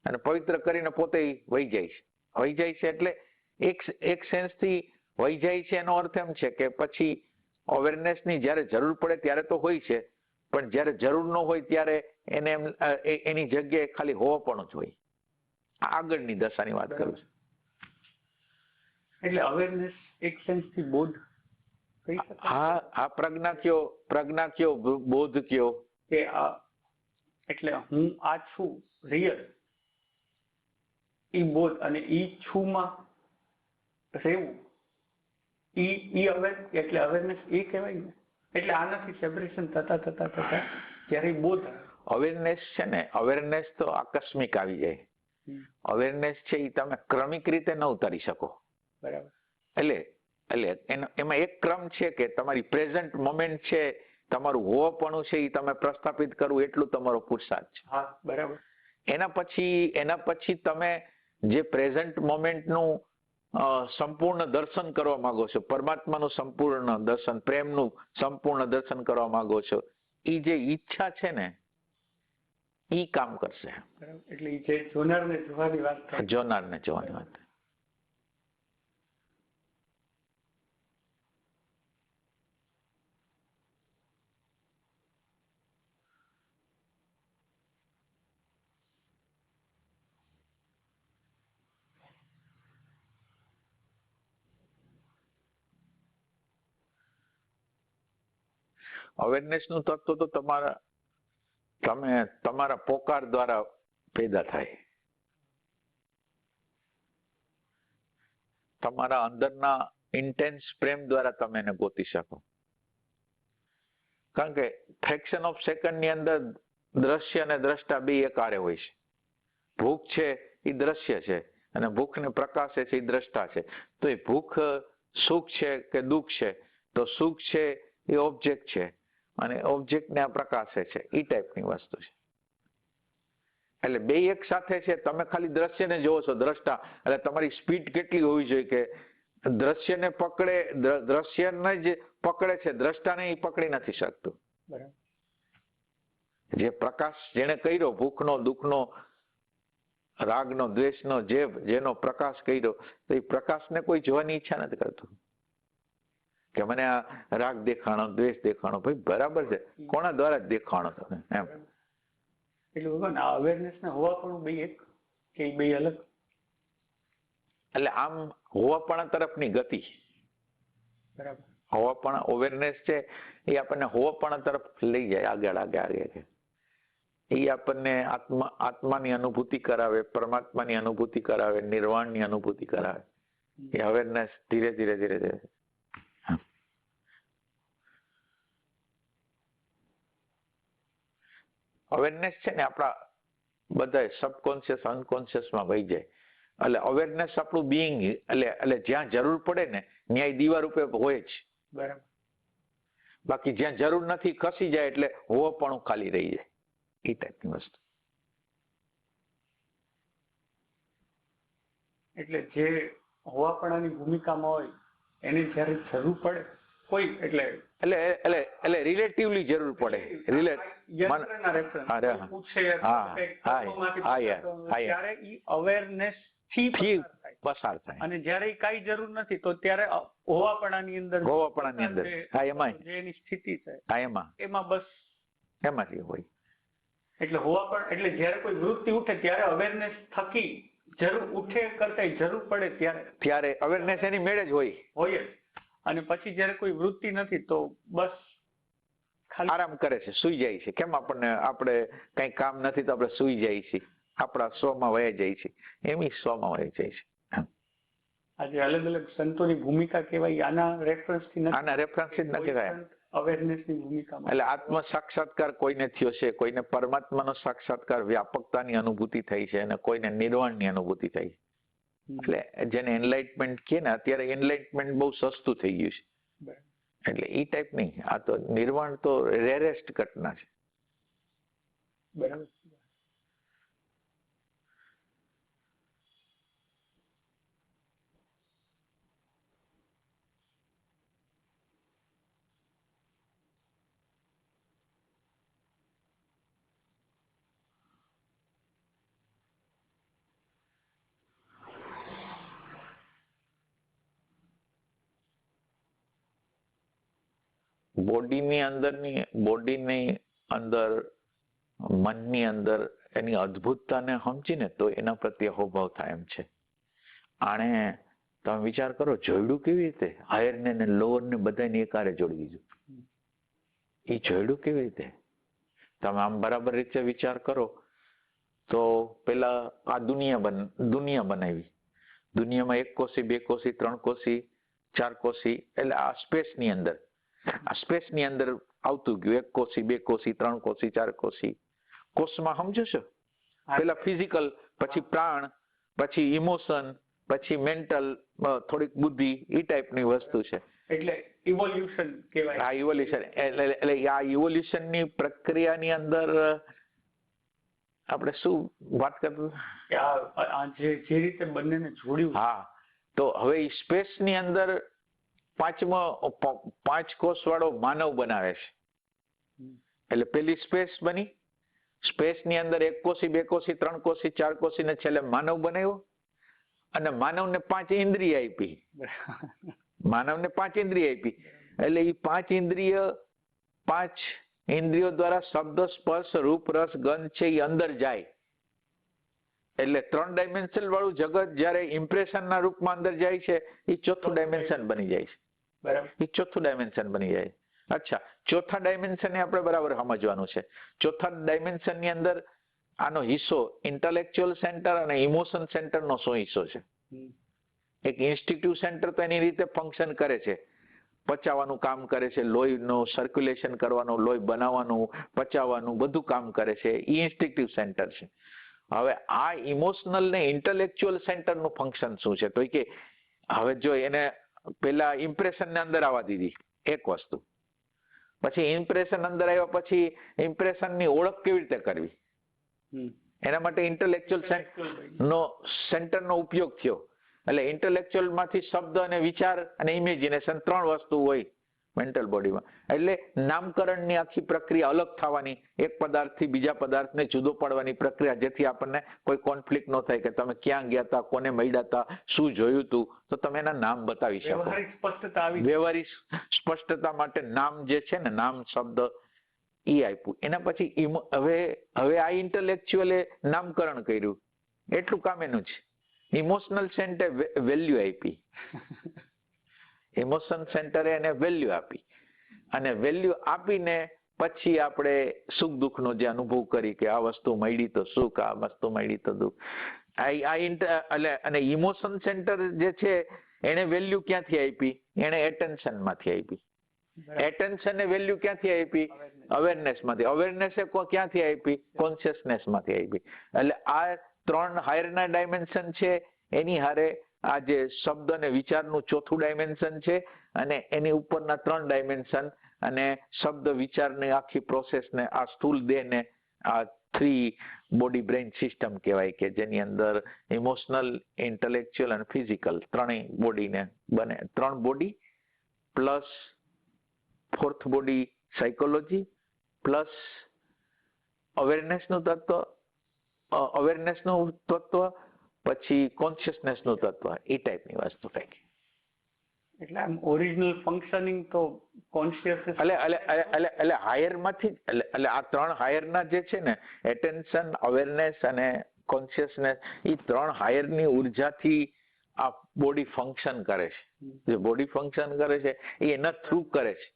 અને પવિત્ર કરીને પોતે વહી જાય છે. વહી જાય છે એટલે એક સેન્સથી વહી જાય છે. એનો અર્થ એમ છે કે પછી અવેરનેસની જ્યારે જરૂર પડે ત્યારે તો હોય છે, પણ જ્યારે જરૂર ન હોય ત્યારે એને એની જગ્યાએ ખાલી હોવાપણું જ હોય. આગળની દશાની વાત કરું છું.
એટલે અવેરનેસ એક સેન્સથી બોધ કહી શકાય.
હા, પ્રજ્ઞા કયો બોધ કયો
કે એટલે હું આ છું રિયલ, ઈ બોધ, અને ઈ છું માં રહેવું, ઈ એટલે અવેરનેસ એ કહેવાય ને. એટલે આનાથી સેપરેશન થતા ત્યારે બોધ.
અવેરનેસ છે ને, અવેરનેસ તો આકસ્મિક આવી જાય. અવેરનેસ છે એ તમે ક્રમિક રીતે ન ઉતારી શકો.
બરાબર.
એટલે એમાં એક ક્રમ છે કે તમારી પ્રેઝન્ટ મોમેન્ટ છે, તમારું હોવાપણું છે એ તમે પ્રસ્થાપિત કરવું, એટલું તમારો પુરુષાર્થ છે.
હા, બરાબર.
એના પછી તમે જે પ્રેઝન્ટ મોમેન્ટનું સંપૂર્ણ દર્શન કરવા માંગો છો, પરમાત્માનું સંપૂર્ણ દર્શન, પ્રેમનું સંપૂર્ણ દર્શન કરવા માંગો છો, એ જે ઈચ્છા છે ને એ કામ કરશે.
એટલે જે જોનારને જોવાની વાત,
જોનારને જોવાની વાત. અવેરનેસ નું તત્વ તો તમારા પોકાર દ્વારા પેદા થાય. તમારા અંદરના ઇન્ટેન્સ પ્રેમ દ્વારા તમે એને ગોતી શકો. કારણ કે ફ્રેક્શન ઓફ સેકન્ડ ની અંદર દ્રશ્ય અને દ્રષ્ટા બે એકારે હોય છે. ભૂખ છે એ દ્રશ્ય છે, અને ભૂખને પ્રકાશે છે એ દ્રષ્ટા છે. તો એ ભૂખ સુખ છે કે દુઃખ છે, તો સુખ છે એ ઓબ્જેક્ટ છે, અને ઓબ્જેક્ટ ને આ પ્રકાશે છે. એ ટાઈપની વસ્તુ છે. એટલે બે એક સાથે છે. તમે ખાલી દ્રશ્યને જોવો છો, દ્રષ્ટા, એટલે તમારી સ્પીડ કેટલી હોવી જોઈએ કે દ્રશ્યને જ પકડે છે, દ્રષ્ટાને એ પકડી નથી શકતું. જે પ્રકાશ જેને કર્યો ભૂખનો, દુઃખનો, રાગનો દ્વેષનો જેનો પ્રકાશ કર્યો તો એ પ્રકાશને કોઈ જોવાની ઈચ્છા નથી કરતું કે મને આ રાગ દેખાણો દ્વેષ દેખાણો. ભાઈ બરાબર છે, કોના દ્વારા જ દેખાણો તમે એમ.
એટલે ભગવાન આ અવેરનેસ ને હોવાપણું બે એક કે બે અલગ?
એટલે આમ હોવાપણા તરફની ગતિ,
બરાબર.
હોવાપણા અવેરનેસ છે એ આપણને હોવાપણા તરફ લઈ જાય, આગળ આગળ. એ આપણને આત્માની અનુભૂતિ કરાવે, પરમાત્માની અનુભૂતિ કરાવે, નિર્વાણની અનુભૂતિ કરાવે. એ અવેરનેસ ધીરે ધીરે ધીરે ધીરે અવેરનેસ છે ને આપણા બધા સબકોન્શિયસ અનકોન્શિયસમાં વહી જાય. એટલે અવેરનેસ આપણું બિઈંગ એટલે જ્યાં જરૂર પડે ને ત્યાં દીવા રૂપે હોય જ.
બરાબર.
બાકી જ્યાં જરૂર નથી ખસી જાય એટલે હોવાપણું ખાલી રહી જાય. એ ટાઈપની વસ્તુ.
એટલે જે હોવાપણાની ભૂમિકામાં હોય એને જયારે જરૂર પડે કોઈ
એટલે રિલેટિવલી જરૂર પડે.
ત્યારે ઈ અવેરનેસ થી
પસાર થાય.
અને જયારે કઈ જરૂર નથી તો ત્યારે હોવાપણાની અંદર એની સ્થિતિ છે એમાં બસ
એમાંથી હોય.
એટલે હોવાપણ એટલે જયારે કોઈ વૃત્તિ ઉઠે ત્યારે અવેરનેસ થકી જરૂર ઉઠે કરતા જરૂર પડે
ત્યારે અવેરનેસ એની મેળે જ હોય.
અને પછી જયારે કોઈ વૃત્તિ નથી તો બસ
આરામ કરે છે, સુઈ જાય છે. કેમ આપણે કઈ કામ નથી તો આપણે સુઈ જાય છે, આપણા સ્વમાં વયા જાય છે, એમ સ્વમાં વયા જાય છે.
આજે અલગ અલગ સંતોની ભૂમિકા કેવાય આના રેફરન્સ થી
નથી થાય.
અવેરનેસની ભૂમિકા
એટલે આત્મ સાક્ષાત્કાર કોઈને થયો છે, કોઈને પરમાત્માનો સાક્ષાત્કાર વ્યાપકતાની અનુભૂતિ થઈ છે અને કોઈને નિર્વાણની અનુભૂતિ થઈ છે. એટલે જેને એનલાઇટમેન્ટ કહે ને, અત્યારે એનલાઇટમેન્ટ બહુ સસ્તું થઈ ગયું છે. એટલે એ ટાઈપ નહીં, આ તો નિર્વાણ તો રેરેસ્ટ ઘટના છે.
બરાબર.
બોડીની અંદર મનની અંદર એની અદ્ભુતતાને સમજીને તો એના પ્રત્યે હોભાવ થાય એમ છે. આણે તમે વિચાર કરો, જોડ્યું કેવી રીતે? હાયર ને લોઅર ને બધાને એકારે જોડી દીધું. એ જોડ્યું કેવી રીતે? તમે આમ બરાબર રીતે વિચાર કરો તો પેલા આ દુનિયા બનાવી. દુનિયામાં 1 કોષી 2 કોષી 3 કોષી 4 કોષી એટલે આ સ્પેસની અંદર આવતું ગયું. 1 કોષી 2 કોષી 3 કોષી 4 કોષી. કોષમાં સમજો છો? પેલા ફિઝિકલ, પછી પ્રાણ, પછી ઇમોશન, પછી મેન્ટલ, થોડીક બુદ્ધિ, એ ટાઈપની વસ્તુ છે.
એટલે ઇવોલ્યુશન કહેવાય.
હા, ઇવોલ્યુશન. એટલે આ ઇવોલ્યુશનની પ્રક્રિયાની અંદર આપણે શું વાત કરતા
જે રીતે બંનેને જોડ્યું.
હા, તો હવે સ્પેસની અંદર 5 કોષ વાળો માનવ બનાવે છે. એટલે પેલી સ્પેસ બની. સ્પેસની અંદર 1 કોષી 2 કોષી 3 કોષી 4 કોષી ને છેલ્લે માનવ બનાવ્યો. અને માનવને 5 ઇન્દ્રિય આપી. એટલે એ 5 ઇન્દ્રિયો દ્વારા શબ્દ, સ્પર્શ, રૂપ, રસ, ગંધ છે એ અંદર જાય. એટલે 3 ડાયમેન્શન વાળું જગત જયારે ઇમ્પ્રેશન ના રૂપમાં અંદર જાય છે, એ 4થું ડાયમેન્શન બની જાય છે. એ 4થું ડાયમેન્શન બની જાય. અચ્છા, 4થા ડાયમેન્શન આપણે બરાબર સમજવાનું છે. 4થા ડાયમેન્શન ની અંદર આનો હિસ્સો ઇન્ટેલેક્ચ્યુઅલ સેન્ટર અને ઇમોશન સેન્ટર નો શું હિસ્સો છે? એક ઇન્સ્ટિટ્યુટ સેન્ટર તો એની રીતે ફંક્શન કરે છે, પચાવવાનું કામ કરે છે, લોહીનું સર્ક્યુલેશન કરવાનું, લોહી બનાવવાનું, પચાવવાનું બધું કામ કરે છે. એ ઇન્સ્ટિટ્યુટ સેન્ટર છે. હવે આ ઇમોશનલ ને ઇન્ટેલેક્ચ્યુઅલ સેન્ટર નું ફંક્શન શું છે? તો કે હવે જો એને પેલા ઇમ્પ્રેશન ને અંદર આવવા દીધી એક વસ્તુ, પછી ઇમ્પ્રેશન અંદર આવ્યા પછી ઇમ્પ્રેશન ની ઓળખ કેવી રીતે કરવી, એના માટે ઇન્ટેલેક્ચ્યુઅલ સેન્ટર નો ઉપયોગ થયો. એટલે ઇન્ટેલેક્ચ્યુઅલ માંથી શબ્દ અને વિચાર અને ઇમેજિનેશન 3 વસ્તુ હોય. મેન્ટલ બોડીમાં. એટલે નામકરણની આખી પ્રક્રિયા અલગ થવાની, એક પદાર્થથી બીજા પદાર્થને જુદો પાડવાની પ્રક્રિયા, જેથી આપણને કોઈ કોન્ફ્લિક્ટ ન થાય કે તમે ક્યાં ગયા હતા, કોને મળ્યા હતા, શું જોયું હતું, તો તમે એના નામ બતાવી શકો. વ્યવહારિક સ્પષ્ટતા માટે નામ જે છે ને, નામ શબ્દ એ આપ્યું. એના પછી હવે આ ઇન્ટેલેક્ચ્યુઅલે નામકરણ કર્યું, એટલું કામ એનું છે. ઇમોશનલ સેન્ટરે વેલ્યુ આપી, ઇમોશન સેન્ટરે એને વેલ્યુ આપી, અને વેલ્યુ આપીને પછી આપણે સુખ દુઃખનો જે અનુભવ કરી કે આ વસ્તુ મળી તો સુખ, આ વસ્તુ મળી તો દુઃખ. અને ઇમોશન સેન્ટર જે છે એને વેલ્યુ ક્યાંથી આપી? એને એટેન્શન માંથી આપી. એટેન્શન એ વેલ્યુ ક્યાંથી આપી? અવેરનેસ માંથી. અવેરનેસ એ ક્યાંથી આપી? કોન્શિયસનેસ માંથી આપી. એટલે આ 3 હાયરના ડાયમેન્શન છે, એની હારે આ જે શબ્દ અને વિચારનું 4થું ડાયમેન્શન છે, અને એની ઉપરના 3 ડાયમેન્શન, અને શબ્દ વિચારની આખી પ્રોસેસને આ સ્થૂળ દેહને આ 3 બોડી બ્રેઇન સિસ્ટમ કહેવાય, કે જેની અંદર ઇમોશનલ, ઇન્ટેલેક્ચ્યુઅલ અને ફિઝિકલ ત્રણેય બોડીને બને. 3 body plus 4th body psychology plus અવેરનેસનું તત્વ, અવેરનેસનું તત્વ, પછી કોન્શિયસનેસનું તત્વ, એ ટાઈપની વસ્તુ થાય.
એટલે આમ ઓરિજિનલ ફંક્શનિંગ તો કોન્શિયસનેસ
એટલે હાયર માંથી, એટલે આ 3 હાયરના જે છે ને, એટેન્શન, અવેરનેસ અને કોન્શિયસનેસ, એ 3 હાયરની ઉર્જાથી આ બોડી ફંક્શન કરે છે. જે બોડી ફંક્શન કરે છે એ એના થ્રુ કરે છે.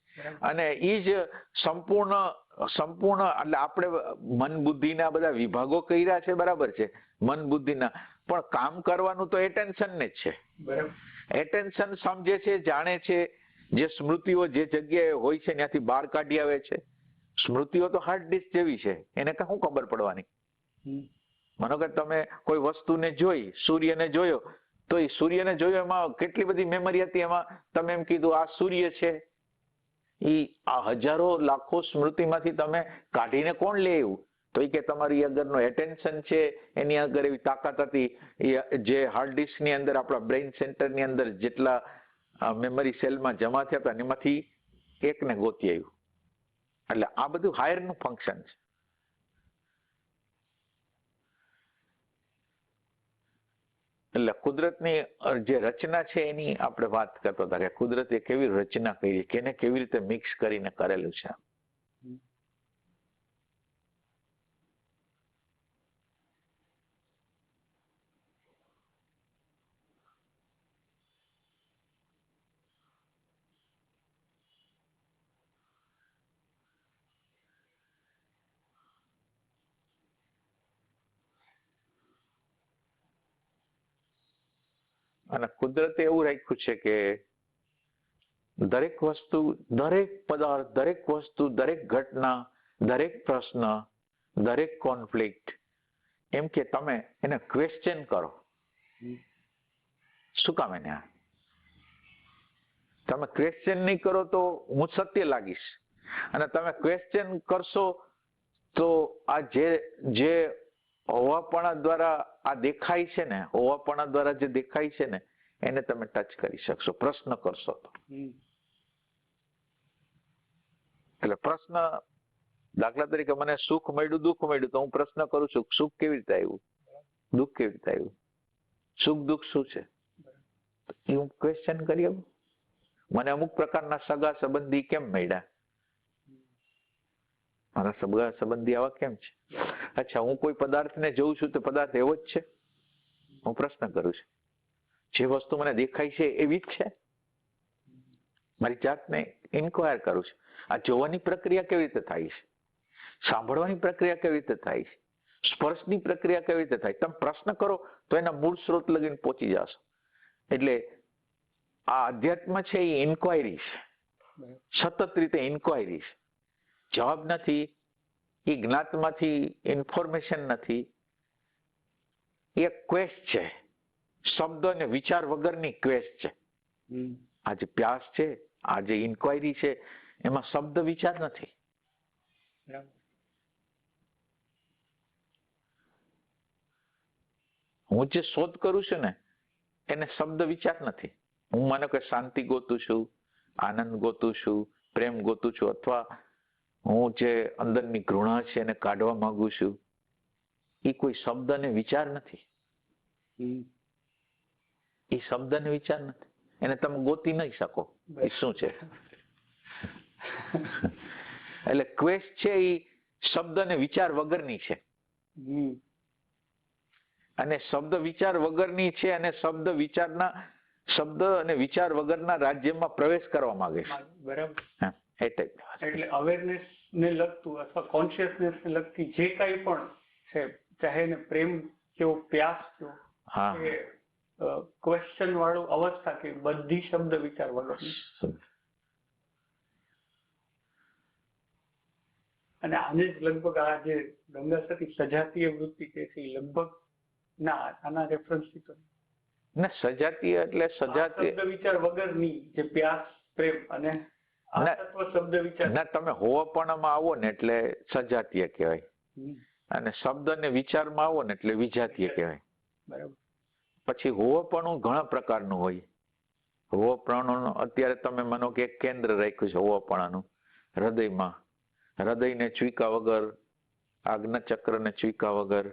અને એ જ સંપૂર્ણ એટલે આપણે મન બુદ્ધિના બધા વિભાગો કર્યા છે, બરાબર છે, મન બુદ્ધિના, પણ કામ કરવાનું તો એટેન્શન ને જ છે. એટેન્શન સમજે છે, જાણે છે, જે સ્મૃતિઓ જે જગ્યાએ હોય છે ત્યાંથી બહાર કાઢી આવે છે. સ્મૃતિઓ તો હાર્ડ ડિસ્ક જેવી છે, એને શું ખબર પડવાની? માનો કે તમે કોઈ વસ્તુને જોઈ, સૂર્યને જોયો, તો એ સૂર્યને જોયો એમાં કેટલી બધી મેમરી હતી, એમાં તમે એમ કીધું આ સૂર્ય છે, એ આ હજારો લાખો સ્મૃતિમાંથી તમે કાઢીને કોણ લે એવું? તો એ કે તમારી આગળનો એટેન્શન છે, એની આગળ એવી તાકાત હતી, જે હાર્ડ ડિસ્કની અંદર, આપણા બ્રેઇન સેન્ટરની અંદર જેટલા મેમરી સેલમાં જમા થયા હતા એમાંથી એકને ગોતી આવ્યું. એટલે આ બધું હાયરનું ફંક્શન છે. એટલે કુદરતની જે રચના છે એની આપણે વાત કરતા હતા કે કુદરતે કેવી રચના કરી, કે એને કેવી રીતે મિક્સ કરીને કરેલું છે. અને કુદરતે એવું રાખ્યું છે કે દરેક વસ્તુ, દરેક પદાર્થ, દરેક વસ્તુ, દરેક ઘટના, દરેક પ્રશ્ન, દરેક કોન્ફ્લિક્ટ, એમ કે તમે એને ક્વેશ્ચન કરો. શું કામ? એને તમે ક્વેશ્ચન નહીં કરો તો હું સત્ય લાગીશ, અને તમે ક્વેશ્ચન કરશો તો આ જે હોવાપણા દ્વારા આ દેખાય છે ને, હોવાપણા દ્વારા જે દેખાય છે ને, એને તમે ટચ કરી શકશો પ્રશ્ન કરશો તો. એટલે પ્રશ્ન, દાખલા તરીકે મને સુખ મળ્યું, દુઃખ મળ્યું, તો હું પ્રશ્ન કરું છું, સુખ કેવી રીતે આવ્યું, દુઃખ કેવી રીતે આવ્યું, સુખ દુઃખ શું છે, એ હું ક્વેશ્ચન કરી આવું. મને અમુક પ્રકારના સગા સંબંધી કેમ મળ્યા, મારા સગા સંબંધી આવા કેમ છે? અચ્છા, હું કોઈ પદાર્થને જોઉં છું તો પદાર્થ એવો જ છે? હું પ્રશ્ન કરું છું. જે વસ્તુ મને દેખાય છે એવી જ છે? મારી જાતને ઇન્ક્વાયર કરું છું. આ જોવાની પ્રક્રિયા કેવી રીતે થાય છે? સાંભળવાની પ્રક્રિયા કેવી રીતે થાય છે? સ્પર્શની પ્રક્રિયા કેવી રીતે થાય? તમે પ્રશ્ન કરો તો એના મૂળ સ્ત્રોત લગીને પહોંચી જશો. એટલે આ અધ્યાત્મ છે એ ઇન્ક્વાયરી છે, સતત રીતે ઇન્ક્વાયરી છે. જવાબ નથી, એ જ્ઞાતમાંથી ઇન્ફોર્મેશન નથી, એ ક્વેસ્ટ છે, શબ્દ અને વિચાર વગરની ક્વેસ્ટ છે. આ જે પ્યાસ છે, આ જે ઇન્ક્વાયરી છે, એમાં શબ્દ વિચાર નથી. હું જે શોધ કરું છું ને એને શબ્દ વિચાર નથી. હું માનો કે શાંતિ ગોતું છું, આનંદ ગોતું છું, પ્રેમ ગોતું છું, અથવા હું જે અંદરની ઘૃણા છે એને કાઢવા માંગુ છું, એ કોઈ શબ્દ અને વિચાર નથી. એ શબ્દ અને વિચાર નથી, એને તમે ગોતી નહીં શકો એ શું છે. એટલે ક્વેસ્ટ છે એ શબ્દ અને વિચાર વગરની છે, અને શબ્દ વિચાર વગરની છે, અને શબ્દ અને વિચાર વગરના રાજ્યમાં પ્રવેશ કરવા માંગે છે.
બરાબર.
એ ટાઈપ.
એટલે અવેરનેસ ને લગતું અથવા કોન્શિયસનેસ ને લગતી જે કાંઈ પણ છે, ચાહે એને પ્રેમ કયો, પ્યાસ કયો,
હા,
એ ક્વેશ્ચન વાળું અવસ્થા કે બધી શબ્દ વિચાર વગરની. અને આને જ લગભગ આ જે ગંગા સતી સજાતીય વૃત્તિ કે છે લગભગ ના આના રેફરન્સથી તો
ના, સજાતીય એટલે સજાતીય
શબ્દ વિચાર વગરની જે પ્યાસ, પ્રેમ અને તત્વ શબ્દ વિચાર.
ના, તમે હોવાપણામાં આવો ને એટલે સજાતીય કહેવાય, અને શબ્દ અને વિચારમાં આવો ને એટલે વિજાતીય કહેવાય.
બરાબર.
પછી હોવાપણું ઘણા પ્રકારનું હોય. હોવાપણાનું અત્યારે તમે માનો કે એક કેન્દ્ર રાખ્યું છે હોવાપણાનું હૃદયમાં. હૃદયને ચૂક્યા વગર, આજ્ઞાચક્રને ચૂક્યા વગર,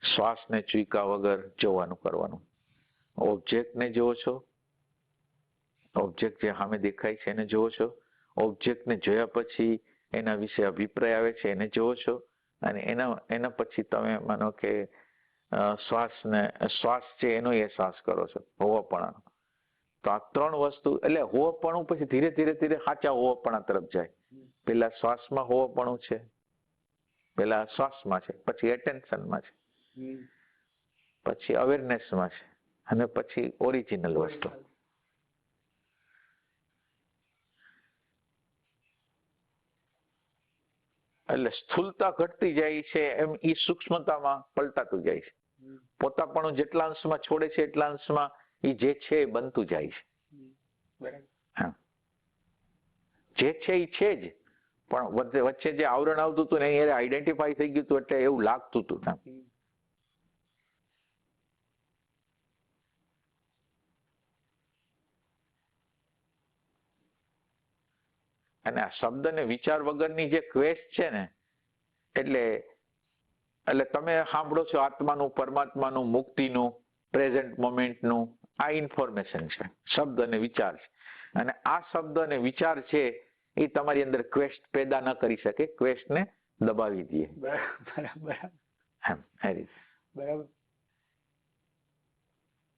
શ્વાસને ચૂક્યા વગર જોવાનું કરવાનું. ઓબ્જેક્ટને જોવો છો, ઓબ્જેક્ટ જે સામે દેખાય છે એને જોવો છો, ઓબ્જેક્ટને જોયા પછી એના વિશે અભિપ્રાય આવે છે એને જોવો છો, અને એના પછી તમે માનો કે શ્વાસ છે એનો અહેસાસ કરો છો હોવાપણાનો. તો આ ત્રણ વસ્તુ, એટલે હોવાપણું પછી ધીરે ધીરે ધીરે સાચા હોવાપણા તરફ જાય. પેલા શ્વાસમાં હોવાપણું છે, પેલા શ્વાસમાં છે, પછી એટેન્શનમાં છે, પછી અવેરનેસમાં છે, અને પછી ઓરિજિનલ વસ્તુ. એટલે સ્થૂલતા ઘટતી જાય છે એમ ઈ સૂક્ષ્મતામાં પલટાતું જાય છે. પોતાપણું જેટલા અંશમાં છોડે છે એટલા અંશમાં ઈ જે છે એ બનતું જાય છે. હા, જે છે એ છે જ, પણ વચ્ચે જે આવરણ આવતું હતું ને એ આઈડેન્ટિફાઈ થઈ ગયું હતું, એટલે એવું લાગતું હતું. અને આ શબ્દ ને વિચાર વગરની જે ક્વેસ્ટ છે ને, એટલે તમે સાંભળો છો આત્માનું, પરમાત્માનું, મુક્તિનું, પ્રેઝન્ટ મોમેન્ટનું, આ ઇન્ફોર્મેશન છે, શબ્દ અને વિચાર છે. અને આ શબ્દ અને વિચાર છે એ તમારી અંદર ક્વેસ્ટ પેદા ન કરી શકે, ક્વેસ્ટને દબાવી દે.
બરાબર.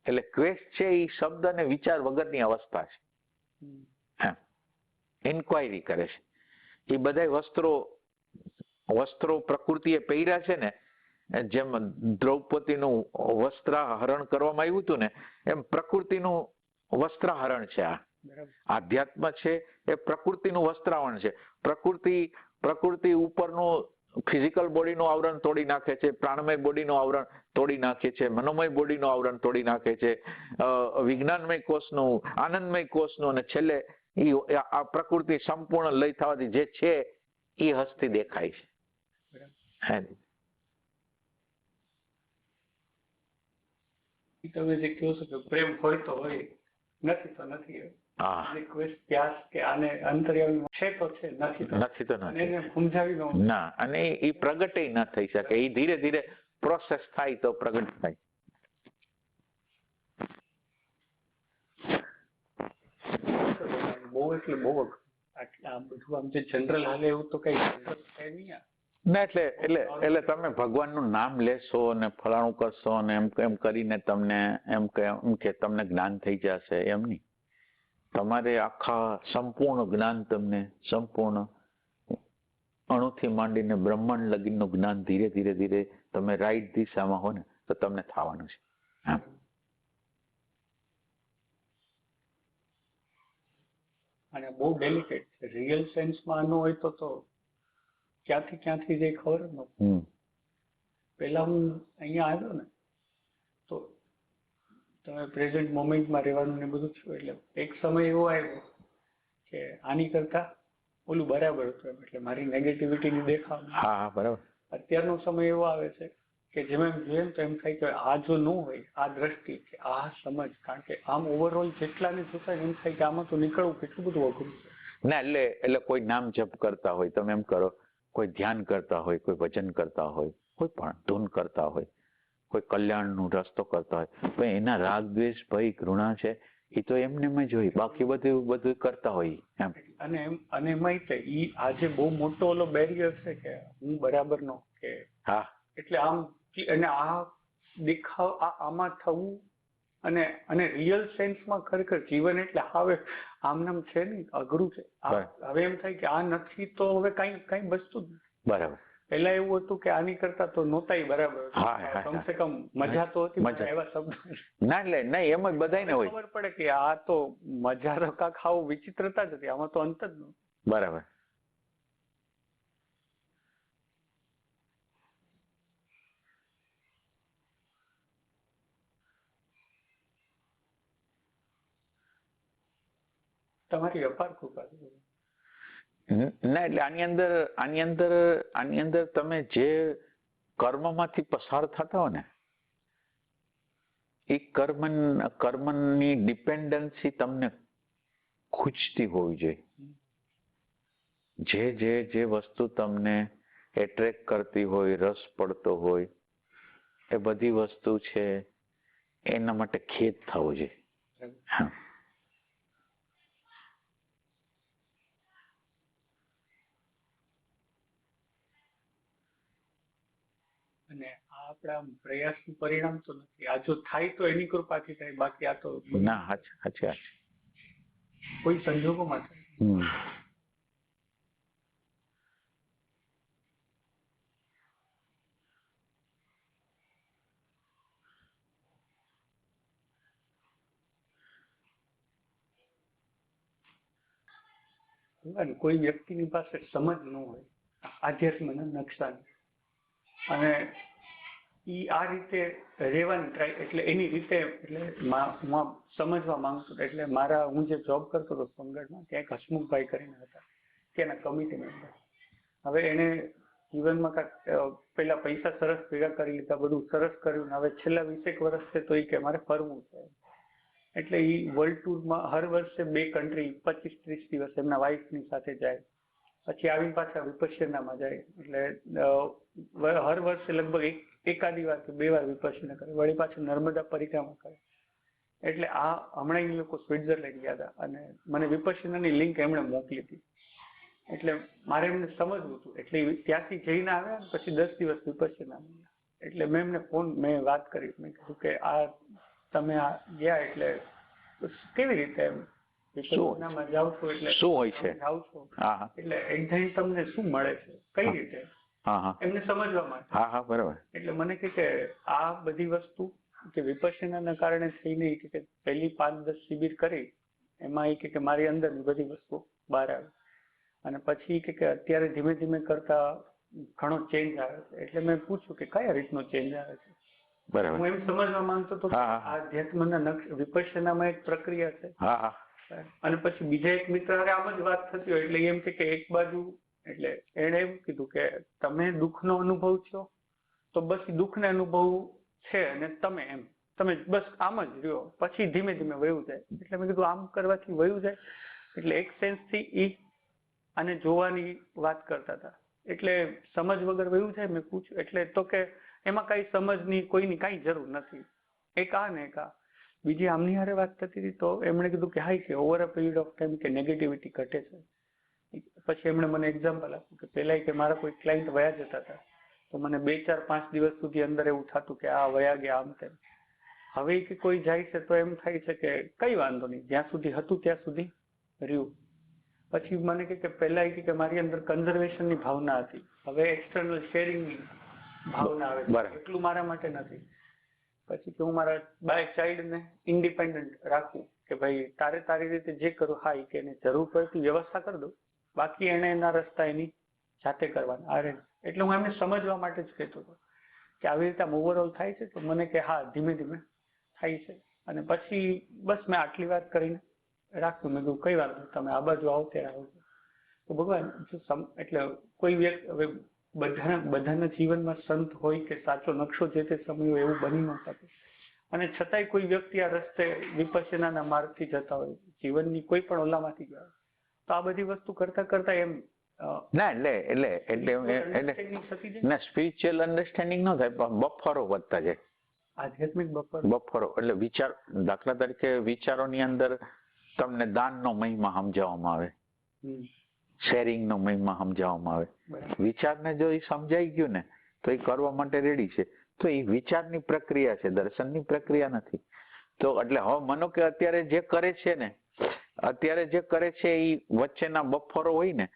એટલે ક્વેસ્ટ છે એ શબ્દ અને વિચાર વગરની અવસ્થા છે. ઇન્ક્વાયરી કરે છે. એ બધા વસ્ત્રો પ્રકૃતિએ પહેર્યા છે ને, જેમ દ્રૌપદીનું વસ્ત્રાહરણ કરવામાં આવ્યું હતું ને, એમ પ્રકૃતિનું વસ્ત્રાહરણ છે. આ આધ્યાત્મ છે એ પ્રકૃતિનું વસ્ત્રાહરણ છે. પ્રકૃતિ ઉપરનું ફિઝિકલ બોડીનું આવરણ તોડી નાખે છે, પ્રાણમય બોડીનું આવરણ તોડી નાખે છે, મનોમય બોડીનું આવરણ તોડી નાખે છે, વિજ્ઞાનમય કોષનું, આનંદમય કોષનું, અને છેલ્લે આ પ્રકૃતિ સંપૂર્ણ લય થવાથી જે છે એ હસ્તી દેખાય છે.
તમે જે કહો છો કે પ્રેમ હોય તો હોય, નથી તો નથી. પ્યાસ કે આને અંતર્યામી છે તો છે, નથી તો નથી. એને સમજાવી
ના, અને એ પ્રગટે ના થઈ શકે. એ ધીરે ધીરે પ્રોસેસ થાય તો પ્રગટ થાય.
બહુ એટલે બહુ આ બધું આમ જે જનરલ હાલે એવું તો કઈ થાય નહીં.
ના, એટલે તમે ભગવાનનું નામ લેશો ને ફલાણું કરશો ને એમ કરીને તમને એમ કે તમને જ્ઞાન થઈ જશે, એમ નહીં. તમારે આખા સંપૂર્ણ જ્ઞાન, તમને સંપૂર્ણ અણુથી માંડીને બ્રહ્માંડ લગીનનું જ્ઞાન ધીરે ધીરે ધીરે તમે રાઈટ દિશામાં હો ને તો તમને થવાનું છે.
અને બહુ ડેલિકેટ છે. રિયલ સેન્સમાં આનું હોય તો ક્યાંથી જે ખબર જ નથી. પેલા હું અહીંયા આવ્યો ને તો તમે પ્રેઝન્ટ મોમેન્ટમાં રહેવાનું ને બધું છું, એટલે એક સમય એવો આવ્યો કે આની કરતા ઓલું બરાબર હતું, એટલે મારી નેગેટિવિટીની દેખાવ.
હા, બરાબર.
અત્યારનો સમય એવો આવે છે કે જેમ એમ જોઈએ તો એમ થાય કે આ જો ન હોય આ દ્રષ્ટિ કે આ સમજ, કારણ કે આમ ઓવરઓલ જેટલાને જોતા એમ થાય કે આમાં તો નીકળવું કેટલું બધું અઘરું છે.
ના એટલે કોઈ નામ જપ કરતા હોય, તમે એમ કરો, કોઈ ધ્યાન કરતા હોય, કોઈ ભજન કરતા હોય, કોઈ પણ ધૂન કરતા હોય, કોઈ કલ્યાણનો રસ્તો કરતા હોય, પણ એના રાગ દ્વેષ ભય ઘૃણા છે એ તો એમને એમ જ હોય, બાકી બધું કરતા હોય એમ.
અને એમાંય તે ઈ આજે બહુ મોટો ઓલો બેરિયર છે કે હું બરાબર નો કે
હા
એટલે આમ અને આ દેખાવ આમાં થવું અને રિયલ સેન્સમાં ખરેખર જીવન એટલે હવે આમ નામ છે ને અઘરું છે. હવે એમ થાય કે આ નથી તો હવે કઈ વસ્તુ જ નથી.
બરાબર.
પેલા એવું હતું કે આની કરતા તો નહોતાય બરાબર, કમસે કમ મજા તો હતી, એવા શબ્દ
ના એટલે નહીં એમ જ બધાને હોય,
ખબર પડે કે આ તો મજા તો કાંક આવું વિચિત્રતા જ હતી, આમાં તો અંત જ નહોતું.
બરાબર.
તમારી અપાર કૃપા છે.
ના એટલે આની અંદર તમે જે કર્મમાંથી પસાર થતા હો ને એ કર્મની ડિપેન્ડન્સી તમને ખૂંચતી હોવી જોઈએ. જે વસ્તુ તમને એટ્રેક્ટ કરતી હોય, રસ પડતો હોય, એ બધી વસ્તુ છે એના માટે ખેદ થવો જોઈએ. હા.
અને આ આપણા પ્રયાસનું પરિણામ તો નથી, આ જો થાય તો એની કૃપાથી થાય, બાકી આ તો
ના સાચી
કોઈ સંજોગોમાં થાય. કોઈ વ્યક્તિની પાસે સમજ ન હોય આધ્યાત્મના નકશાની, અને ઈ આ રીતે રહેવાની ટ્રાય, એટલે એની રીતે, એટલે હું સમજવા માંગુ છું. એટલે હું જે જોબ કરતો હતો સોનગઢમાં, ત્યાં એક હસમુખભાઈ કરીને હતા, ત્યાંના કમિટી મેમ્બર. હવે એને જીવનમાં કાંઈક પેલા પૈસા સરસ ભેગા કરી લીધા, બધું સરસ કર્યું, ને હવે છેલ્લા 20 વર્ષ છે તો એ કે મારે ફરવું છે. એટલે એ વર્લ્ડ ટૂરમાં હર વર્ષે 2 કન્ટ્રી 25-30 દિવસ એમના વાઇફની સાથે જાય, પછી આવીને પાછા વિપશ્યનામાં જાય. એટલે હર વર્ષે લગભગ એકાદી વાર કે 2 વાર વિપશ્યના કરે, વળી પાછું નર્મદા પરિક્રમા કરે. એટલે આ હમણાં એ લોકો સ્વિટ્ઝરલેન્ડ ગયા હતા અને મને વિપશ્યનાની લિંક એમણે મોકલી હતી. એટલે મારે એમને સમજવું હતું, એટલે ત્યાંથી જઈને આવ્યા, પછી 10 દિવસ વિપશ્યનામાં ગયા. એટલે મેં એમને વાત કરી, મેં કીધું કે આ તમે આ ગયા એટલે કેવી રીતે એમ વિપશ્યનામાં જાઓ છો, એટલે
શું હોય છે,
જાઓ છો એટલે એક્ઝેક્ટ તમને શું મળે છે, કઈ રીતે એમને સમજવા માટે.
હા બરાબર.
એટલે મને કે આ બધી વસ્તુ કે વિપશ્યનાના કારણે થઈને કે પહેલી 5-10 શિબિર કરી, એમાં એ કે મારી અંદરની બધી વસ્તુ બહાર આવી, અને પછી કે અત્યારે ધીમે ધીમે કરતા ઘણો ચેન્જ આવે છે. એટલે મેં પૂછ્યું કે કયા રીતનો ચેન્જ આવે છે.
બરાબર.
હું એમ સમજવા માંગતો હતો કે આધ્યાત્મના વિપશ્યનામાં એક પ્રક્રિયા છે. અને પછી બીજા એક મિત્ર આમ જ વાત થતી હોય, એટલે એમ કે એક બાજુ, એટલે એણે એમ કીધું કે તમે દુઃખનો અનુભવ છો તો બસ દુઃખને અનુભવ છે, અને તમે બસ આમ જ રહ્યો, પછી ધીમે ધીમે વયું જાય. એટલે મેં કીધું આમ કરવાથી વયું જાય, એટલે એક સેન્સથી ઈ આને જોવાની વાત કરતા હતા. એટલે સમજ વગર વયું જાય. મેં પૂછ્યું એટલે તો કે એમાં કઈ સમજની કોઈની કઈ જરૂર નથી. એક આ ને એક આ. બીજી આમની હારે વાત થતી હતી તો એમણે કીધું કે હાઈ કે over a period of time કે નેગેટિવિટી ઘટે છે. પછી એમણે મને એક્ઝામ્પલ આપ્યું કે પેલા કે મારા કોઈ ક્લાયન્ટ વયા જતા હતા તો મને 2-4-5 દિવસ સુધી અંદર એવું થતું કે આ વયા ગયા આમ તેમ. હવે કે કોઈ જાય છે તો એમ થાય છે કે કઈ વાંધો નહીં, જ્યાં સુધી હતું ત્યાં સુધી રહ્યું. પછી મને કે પહેલા કે મારી અંદર કન્ઝર્વેશનની ભાવના હતી, હવે એક્સટર્નલ શેરિંગની ભાવના આવે છે, એટલું મારા માટે નથી. પછી કે હું મારા ચાઇલ્ડને ઇન્ડિપેન્ડન્ટ રાખું કે ભાઈ તારે તારી રીતે જે કરું, હા કે એને જરૂર પડતી વ્યવસ્થા કરી દઉં, બાકી એને એના રસ્તા એની જાતે કરવાના. અરે એટલે હું એમને સમજવા માટે જ કહેતો હતો કે આવી રીતે આમ ઓવરઓલ થાય છે. તો મને કે હા ધીમે ધીમે થાય છે. અને પછી બસ મેં આટલી વાત કરીને રાખ્યું. મેં કહ્યું કઈ વાત તમે આ બાજુ આવો ત્યારે આવો. તો ભગવાન એટલે કોઈ વ્યક્તિ, હવે બધાના જીવનમાં સંત હોય કે સાચો નકશો જે તે સમય હોય એવું બની ન શકે. અને છતાંય કોઈ વ્યક્તિ આ રસ્તે વિપશ્યનાના માર્ગથી જતા હોય, જીવનની કોઈ પણ ઓલામાંથી ગયા હોય, તો આ બધી વસ્તુ કરતા કરતા એમ
ના એટલે સ્પિરિચ્યુઅલ અન્ડરસ્ટેન્ડિંગ ન થાય, પણ બફરો વધતા જાય.
આધ્યાત્મિક
બફરો એટલે વિચાર, દાખલા તરીકે વિચારોની અંદર તમને દાનનો મહિમા સમજાવવામાં આવે, શેરિંગનો મહિમા સમજાવવામાં આવે. વિચારને જો એ સમજાઈ ગયું ને તો એ કરવા માટે રેડી છે. તો એ વિચારની પ્રક્રિયા છે, દર્શનની પ્રક્રિયા નથી. તો એટલે હવે માનો કે અત્યારે જે કરે છે ને, અત્યારે જે કરે છે એ વચ્ચેના બફરો હોય ને,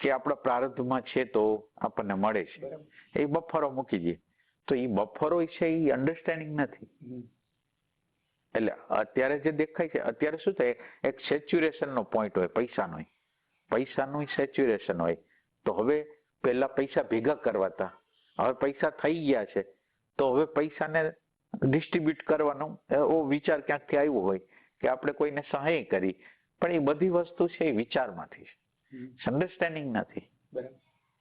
કે આપણા પ્રારબ્ધમાં છે તો આપણને મળે છે, એ બફરો મૂકી દઈએ તો એ બફરો છે એ અન્ડરસ્ટેન્ડિંગ નથી. એટલે અત્યારે જે દેખાય છે, અત્યારે શું થાય, એક સેચ્યુરેશન નો પોઈન્ટ હોય, પૈસાનું સેચ્યુરેશન હોય. તો હવે પેલા પૈસા ભેગા કરવાતા, હવે પૈસા થઈ ગયા છે તો હવે પૈસાને ડિસ્ટ્રીબ્યુટ કરવાનો એવો વિચાર ક્યાંકથી આવ્યો હોય કે આપણે કોઈને સહાય કરી, પણ એ બધી વસ્તુ છે એ વિચારમાંથી છે, અન્ડરસ્ટેન્ડિંગ નથી.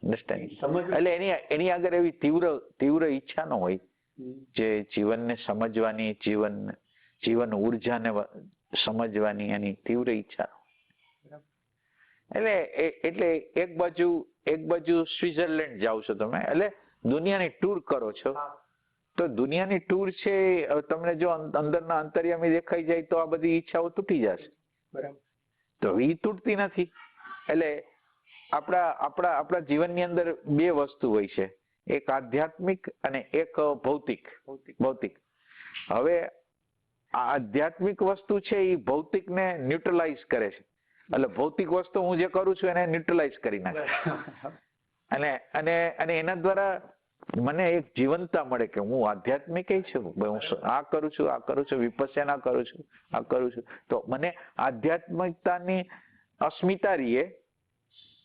અન્ડરસ્ટેન્ડિંગ એટલે એની આગળ એવી તીવ્ર ઈચ્છા ન હોય જે જીવનને સમજવાની, જીવન ઉર્જાને સમજવાની એની તીવ્ર ઈચ્છા. એટલે એક બાજુ સ્વિટ્ઝરલેન્ડ જાઓ છો તમે, એટલે દુનિયાની ટૂર કરો છો, તો દુનિયાની ટૂર છે તમને જો અંદરના અંતર્યામી દેખાઈ જાય તો આ બધી ઈચ્છાઓ તૂટી જશે.
બરાબર.
તો એ તૂટતી નથી. એટલે આપણા જીવનની અંદર બે વસ્તુ હોય છે, એક આધ્યાત્મિક અને એક ભૌતિક. હવે આ આધ્યાત્મિક વસ્તુ છે એ ભૌતિકને ન્યુટ્રલાઇઝ કરે છે. એટલે ભૌતિક વસ્તુ હું જે કરું છું એને ન્યુટ્રલાઇઝ કરી નાખે, અને એના દ્વારા મને એક જીવનતા મળે કે હું આધ્યાત્મિક છું, હું આ કરું છું, વિપશ્યના કરું છું, આ કરું છું, તો મને આધ્યાત્મિકતાની અસ્મિતા રહીએ.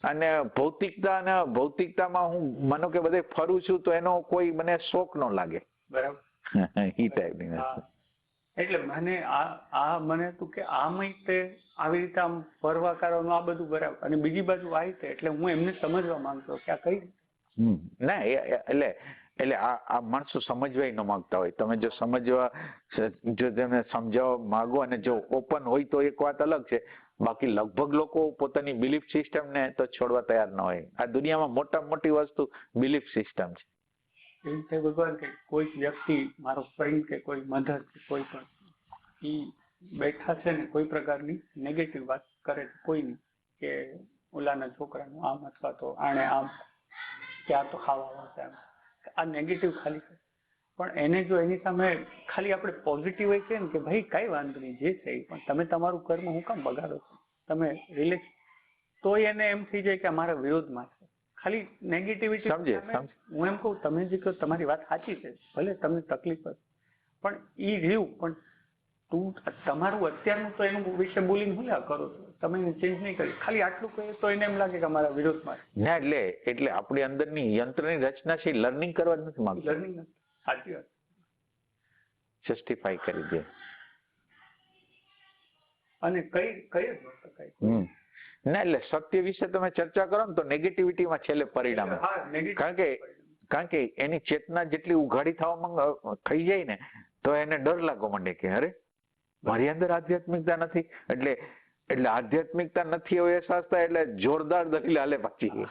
અને ભૌતિકતામાં હું માનો કે બધે ફરું છું તો એનો કોઈ મને શોખ ન લાગે.
બરાબર.
એ ટાઈપની વસ્તુ.
એટલે મને તું કે આમાં તે આવી રીતે આમ ફરવા કરવાનું આ બધું બરાબર, અને બીજી બાજુ આવી તે એટલે હું એમને સમજવા માંગતો કે આ કઈ
ના એટલે આ માણસો સમજવા ન માંગતા હોય. તમે જો સમજવા, જો તમે સમજાવવા માંગો અને જો ઓપન હોય તો એક વાત અલગ છે, બાકી લગભગ લોકો પોતાની બિલીફ સિસ્ટમ ને તો છોડવા તૈયાર ન હોય. આ દુનિયામાં મોટામાં મોટી વસ્તુ બિલીફ સિસ્ટમ છે.
એવું થાય ભગવાન કે કોઈ વ્યક્તિ, મારો ફ્રેન્ડ કે કોઈ મધર કે કોઈ પણ ઈ બેઠા છે ને કોઈ પ્રકારની નેગેટિવ વાત કરે છે કોઈની, કે ઓલાના છોકરાનું આમ અથવા તો આણે આમ કે આ તો ખાવા આવશે આમ, આ નેગેટિવ ખાલી કરે. પણ એને જો એની સામે ખાલી આપણે પોઝિટિવ હોય છે ને કે ભાઈ કઈ વાંધો નહીં જે છે, પણ તમે તમારું કર્મ હું કામ બગાડો છો, તમે રિલેક્સ, તોય એને એમ થઈ જાય કે અમારા વિરોધમાં છે. ખાલી નેગેટિવિટી. હું એમ કહું, તમે જે કહો તમારી વાત સાચી છે, ભલે તમને તકલીફ હશે, પણ ઈ રહ્યું, પણ તું તમારું અત્યારનું તો એનું વિશે બોલીને હું કરો છો, તમે એને ચેન્જ નહીં કરી, ખાલી આટલું કહે તો એને એમ લાગે કે અમારા વિરોધમાં.
ના એટલે આપણી અંદરની યંત્રની રચના છે લર્નિંગ કરવા જ નથી માંગતી.
લર્નિંગ નથી. સાચી વાત.
જસ્ટિફાઈ કરી દે.
અને કઈ
ના એટલે સત્ય વિશે તમે ચર્ચા કરો ને તો નેગેટિવિટીમાં છેલ્લે પરિણામે, કારણ કે એની ચેતના જેટલી ઉઘાડી થવા થઈ જાય ને તો એને ડર લાગવા માંડે કે અરે મારી અંદર આધ્યાત્મિકતા નથી. એટલે આધ્યાત્મિકતા નથી એવો અહેસાસ થાય એટલે જોરદાર દલીલ હાલે પાછી.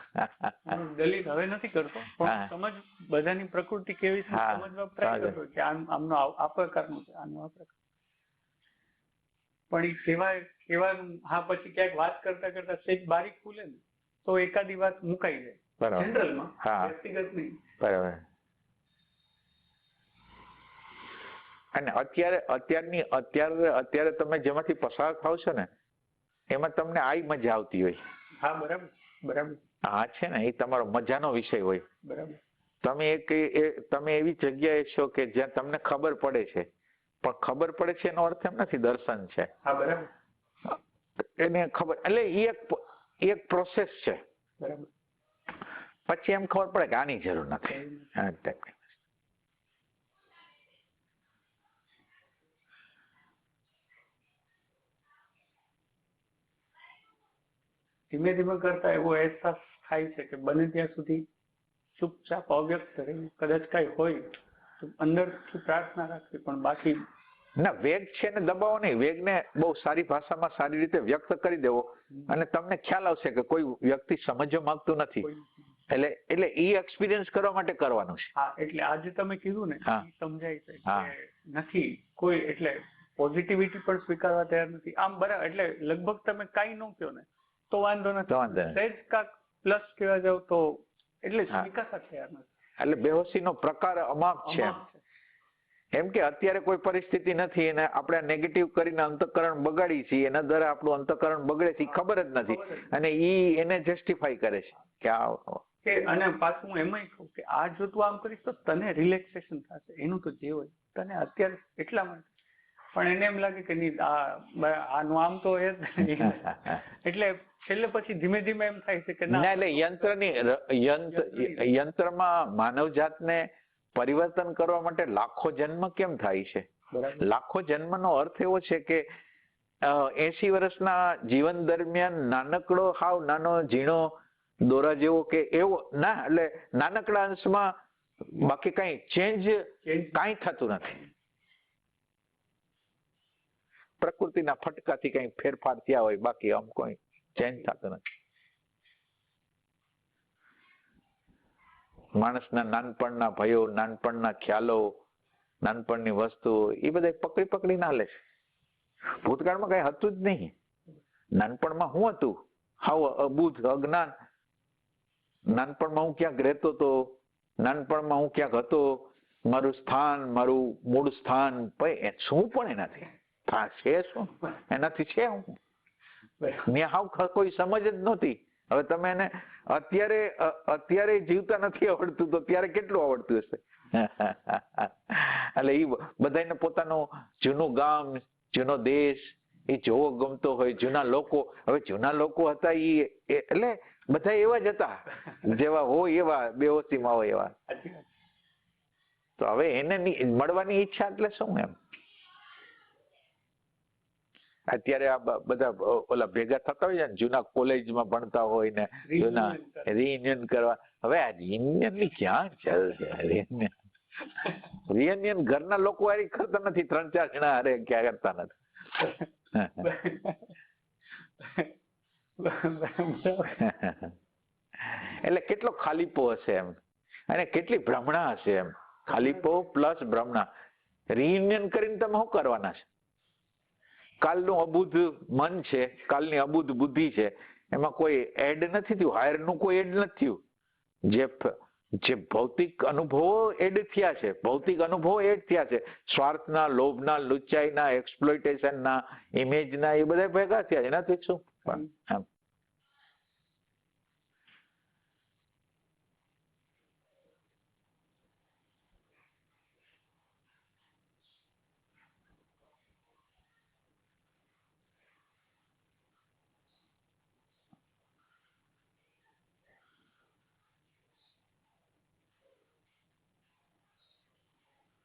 દલીલ હવે નથી કરતો, પણ સમજ બધાની પ્રકૃતિ કેવી છે સમજવા પ્રયત્ન કરતો કે આમનો આ પ્રકારનું છે, આનું આ પ્રકાર. પણ એ કહેવાનું હા પછી ક્યાંક વાત કરતા કરતા સેજ બારીક ખુલે ને તો એકાદી વાત મુકાઈ જાય જનરલમાં, વ્યક્તિગત નહીં.
બરાબર. અને અત્યારે તમે જેમાંથી પસાર થાવ છો ને એમાં તમને આઈ મજા આવતી હોય.
હા બરાબર.
હા છે ને, એ તમારો મજાનો વિષય હોય.
બરાબર.
તમે એવી જગ્યાએ છો કે જ્યાં તમને ખબર પડે છે, પણ ખબર પડે છે એનો અર્થ એમ નથી દર્શન છે.
હા બરાબર.
એને ખબર, એટલે એ એક પ્રોસેસ છે.
બરાબર.
પછી એમ ખબર પડે કે આની જરૂર નથી.
ધીમે ધીમે કરતા એવો અહેસાસ થાય છે કે બને ત્યાં સુધી ચૂપચાપ અવ્યક્ત રહી, કદાચ કઈ હોય તો અંદરથી પ્રાર્થના રાખવી, પણ બાકી
ના, વેગ છે ને દબાવો નહીં, વેગને બહુ સારી ભાષામાં સારી રીતે વ્યક્ત કરી દેવો અને તમને ખ્યાલ આવશે કે કોઈ વ્યક્તિ સમજવા માંગતું નથી, એટલે એ એક્સપિરિયન્સ કરવા માટે કરવાનું છે.
હા, એટલે આજે તમે કીધું ને
હા.
ઈ સમજાય છે
હા.
કે નથી કોઈ, એટલે પોઝિટિવિટી પણ સ્વીકારવા તૈયાર નથી આમ, બરાબર. એટલે લગભગ તમે કાંઈ ન કહો ને તો વાંધો નથી, સહેજ કાંક પ્લસ કહેવા જાવ તો એટલે સ્વીકારવા તૈયાર નથી.
એટલે બેહોશીનો પ્રકાર અમાપ છે એમ કે અત્યારે કોઈ પરિસ્થિતિ નથી અને આપણે નેગેટિવ કરીને અંતઃકરણ બગાડી છીએ, એના દ્વારા આપણું અંતઃકરણ બગડે છે ખબર જ નથી અને ઈ એને જસ્ટિફાઈ કરે છે કે આ
કે, અને પાછું હું એમાંય કહું કે આ જો તું આમ કરીશ તો તને રિલેક્સેશન થશે, એનું તો જે હોય તને અત્યારે એટલા માટે, પણ એને એમ લાગે કે નહીં આનું આમ તો એ જ એટલે છેલ્લે પછી ધીમે ધીમે એમ થાય છે કે ના. એટલે
યંત્રમાં માનવ જાતને પરિવર્તન કરવા માટે લાખો જન્મ કેમ થાય છે? લાખો જન્મનો અર્થ એવો છે કે 80 વર્ષના જીવન દરમિયાન નાનકડો હાવ નાનો ઝીણો દોરા જેવો કે એવો ના, એટલે નાનકડા અંશમાં બાકી કઈ ચેન્જ કાંઈ થતું નથી. પ્રકૃતિના ફટકાથી કઈ ફેરફાર થયા હોય, બાકી આમ કોઈ ચેન્જ થતું નથી. માણસના નાનપણના ભયો, નાનપણના ખ્યાલો, નાનપણની વસ્તુઓ એ બધા પકડી ના લે છે. ભૂતકાળમાં કઈ હતું જ નહીં. નાનપણમાં હું હતું? હાવ અબુધ, અજ્ઞાન. નાનપણમાં હું ક્યાંક રહેતો હતો, નાનપણમાં હું ક્યાંક હતો, મારું સ્થાન, મારું મૂળ સ્થાન શું પણ એનાથી છે, શું એનાથી છે હું મેં હાવ કોઈ સમજ જ નહોતી. હવે તમે એને અત્યારે જીવતા નથી આવડતું તો ત્યારે કેટલું આવડતું હશે? એટલે એ બધાને પોતાનું જૂનું ગામ, જૂનો દેશ એ જોવો ગમતો હોય, જૂના લોકો. હવે જૂના લોકો હતા એટલે બધા એવા જ હતા જેવા હોય એવા, બેહોશીમાં હોય એવા. તો હવે એને મળવાની ઈચ્છા એટલે શું એમ? અત્યારે આ બધા ઓલા ભેગા થતા હોય ને, જૂના કોલેજમાં ભણતા હોય ને, જૂના રિયુનિયન કરવા. હવે આ રિયુનિયન ની ક્યાં ચાલે છે? રિયુનિયન ઘરના લોકો હારી કરતા નથી, 3-4 જણા હારે ક્યાં કરતા નથી. એટલે કેટલો ખાલીપો હશે એમ, અને કેટલી ભ્રમણા હશે એમ. ખાલીપો પ્લસ ભ્રમણા. રિયુનિયન કરીને તમે શું કરવાના છે? કાલનું અબુધ મન છે, કાલની અબુધ બુદ્ધિ છે, એમાં કોઈ એડ નથી થયું, હાયરનું કોઈ એડ નથી થયું. જે ભૌતિક અનુભવો એડ થયા છે, ભૌતિક અનુભવો એડ થયા છે, સ્વાર્થના, લોભના, લુચ્ચાઈના, એક્સપ્લોઇટેશનના, ઇમેજના, એ બધા ભેગા થયા. એનાથી શું?